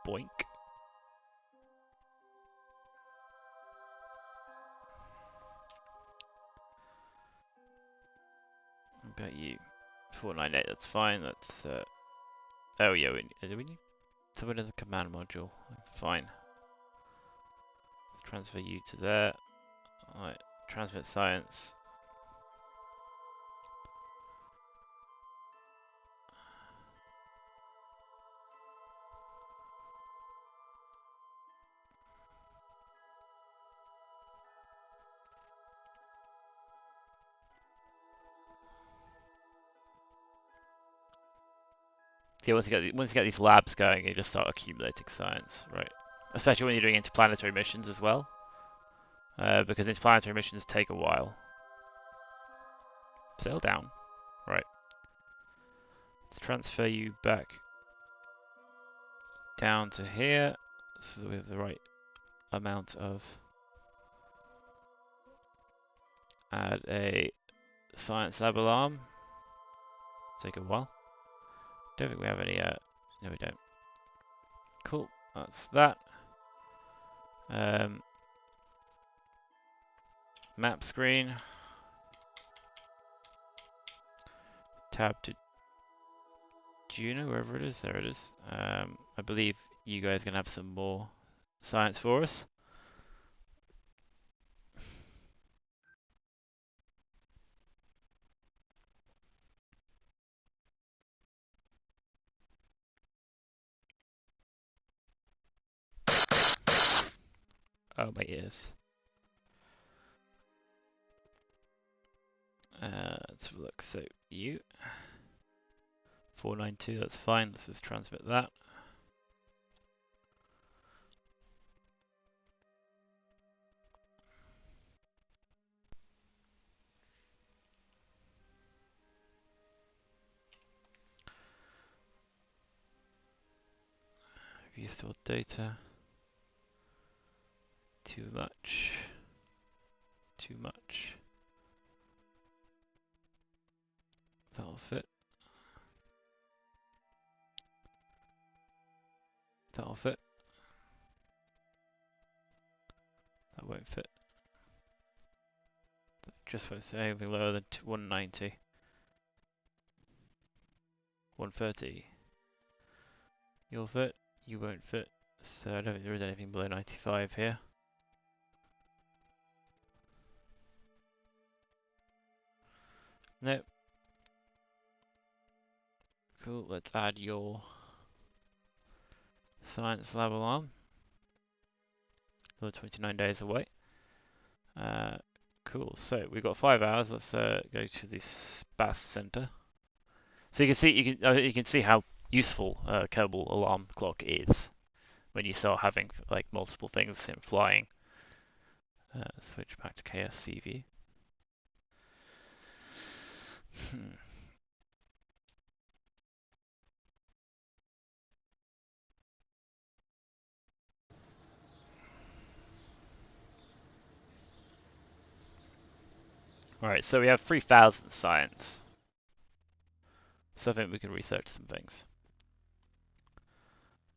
Boink. I bet you 498, that's fine. That's oh yeah, do we need to put in the command module? Fine. Transfer you to there. Alright, transmit science. See, once you get these labs going, you just start accumulating science, right? Especially when you're doing interplanetary missions as well, because interplanetary missions take a while. Sail down, right? Let's transfer you back down to here, so that we have the right amount of. Add a science lab alarm. Take a while. Don't think we have any. No, we don't. Cool. That's that. Map screen. Tab to Juno, wherever it is. There it is. I believe you guys are gonna have some more science for us. Oh, my ears. Let's have a look. So you 492. That's fine. Let's just transmit that. View stored data. Too much. Too much. That'll fit. That'll fit. That won't fit. That just won't say anything lower than 190. 130. You'll fit. You won't fit. So I don't think there is anything below 95 here. Nope. Cool. Let's add your science lab alarm. Another 29 days away. Cool. So we've got 5 hours. Let's go to the Space Center. So you can see how useful Kerbal alarm clock is when you start having like multiple things in flying. Switch back to KSCV. Alright, so we have 3,000 science. So I think we can research some things.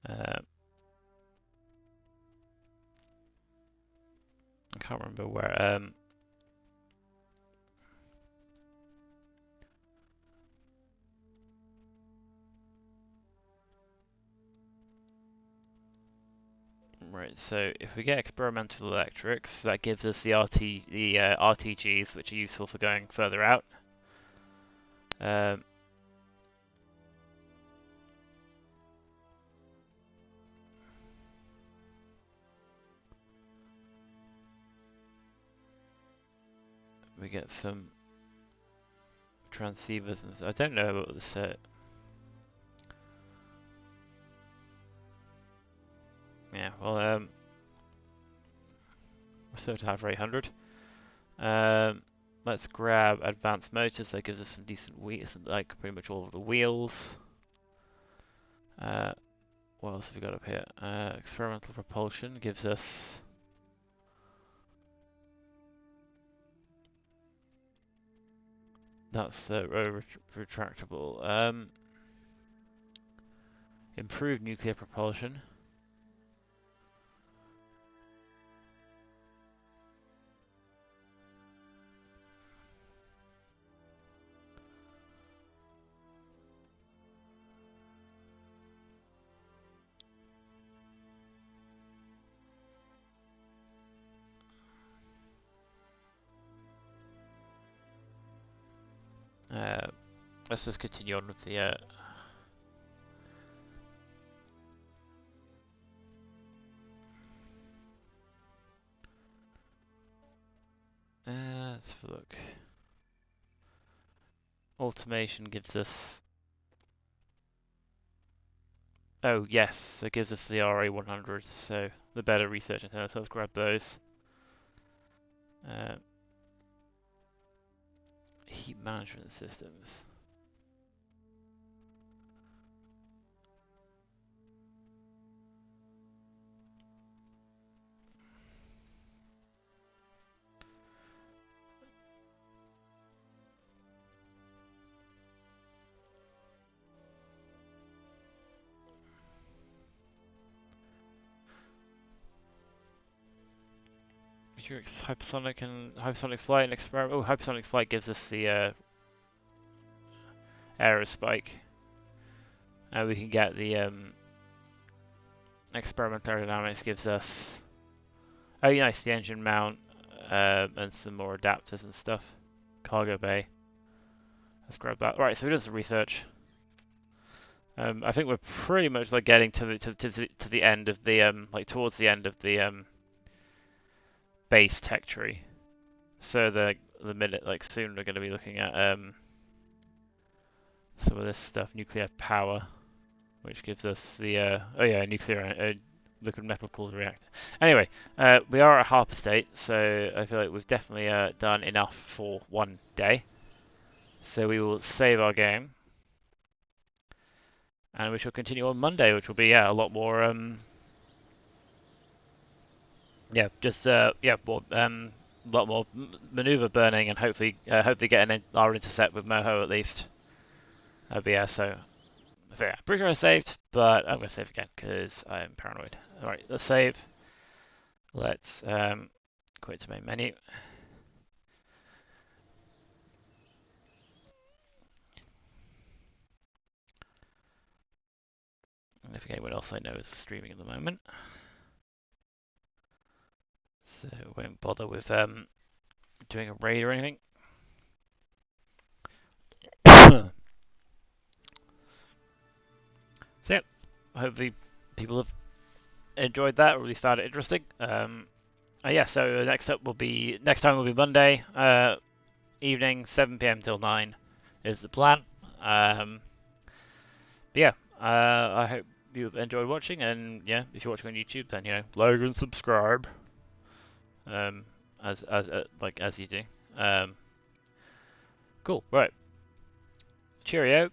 I can't remember where. Right, so if we get experimental electrics, that gives us the RTGs, which are useful for going further out. We get some transceivers and I don't know about this. Yeah, well, we're still to have 800. Let's grab advanced motors. That gives us some decent wheels, like pretty much all of the wheels. What else have we got up here? Experimental propulsion gives us. That's retractable. Improved nuclear propulsion. Let's just continue on with the. Let's have a look. Automation gives us. Oh yes, it gives us the RA100. So the better research antennas. So let's grab those. Heat management systems. Hypersonic flight and experiment. Oh, hypersonic flight gives us the aerospike. And we can get the experimental aerodynamics gives us. Oh, nice, the engine mount and some more adapters and stuff. Cargo bay. Let's grab that. Right, so we did some research. I think we're pretty much like getting to the end of the like towards the end of the base tech tree. So the minute like soon we're going to be looking at some of this stuff, nuclear power, which gives us the oh yeah, nuclear liquid metal cooled reactor. Anyway, we are at Harper State, so I feel like we've definitely done enough for one day. So we will save our game, and we shall continue on Monday, which will be a lot more yeah, just more a lot more maneuver burning, and hopefully get our intercept with Moho at least. But yeah, so yeah, pretty sure I saved, but I'm gonna save again because I'm paranoid. All right, let's save. Let's quit to main menu. And if anyone else I know is streaming at the moment, so won't bother with doing a raid or anything. So yeah, hopefully people have enjoyed that or at least found it interesting. Yeah, so next time will be Monday evening, 7 p.m. till 9 is the plan. But yeah, I hope you enjoyed watching, and yeah, if you're watching on YouTube, then like and subscribe. As you do. Cool. Right. Cheerio.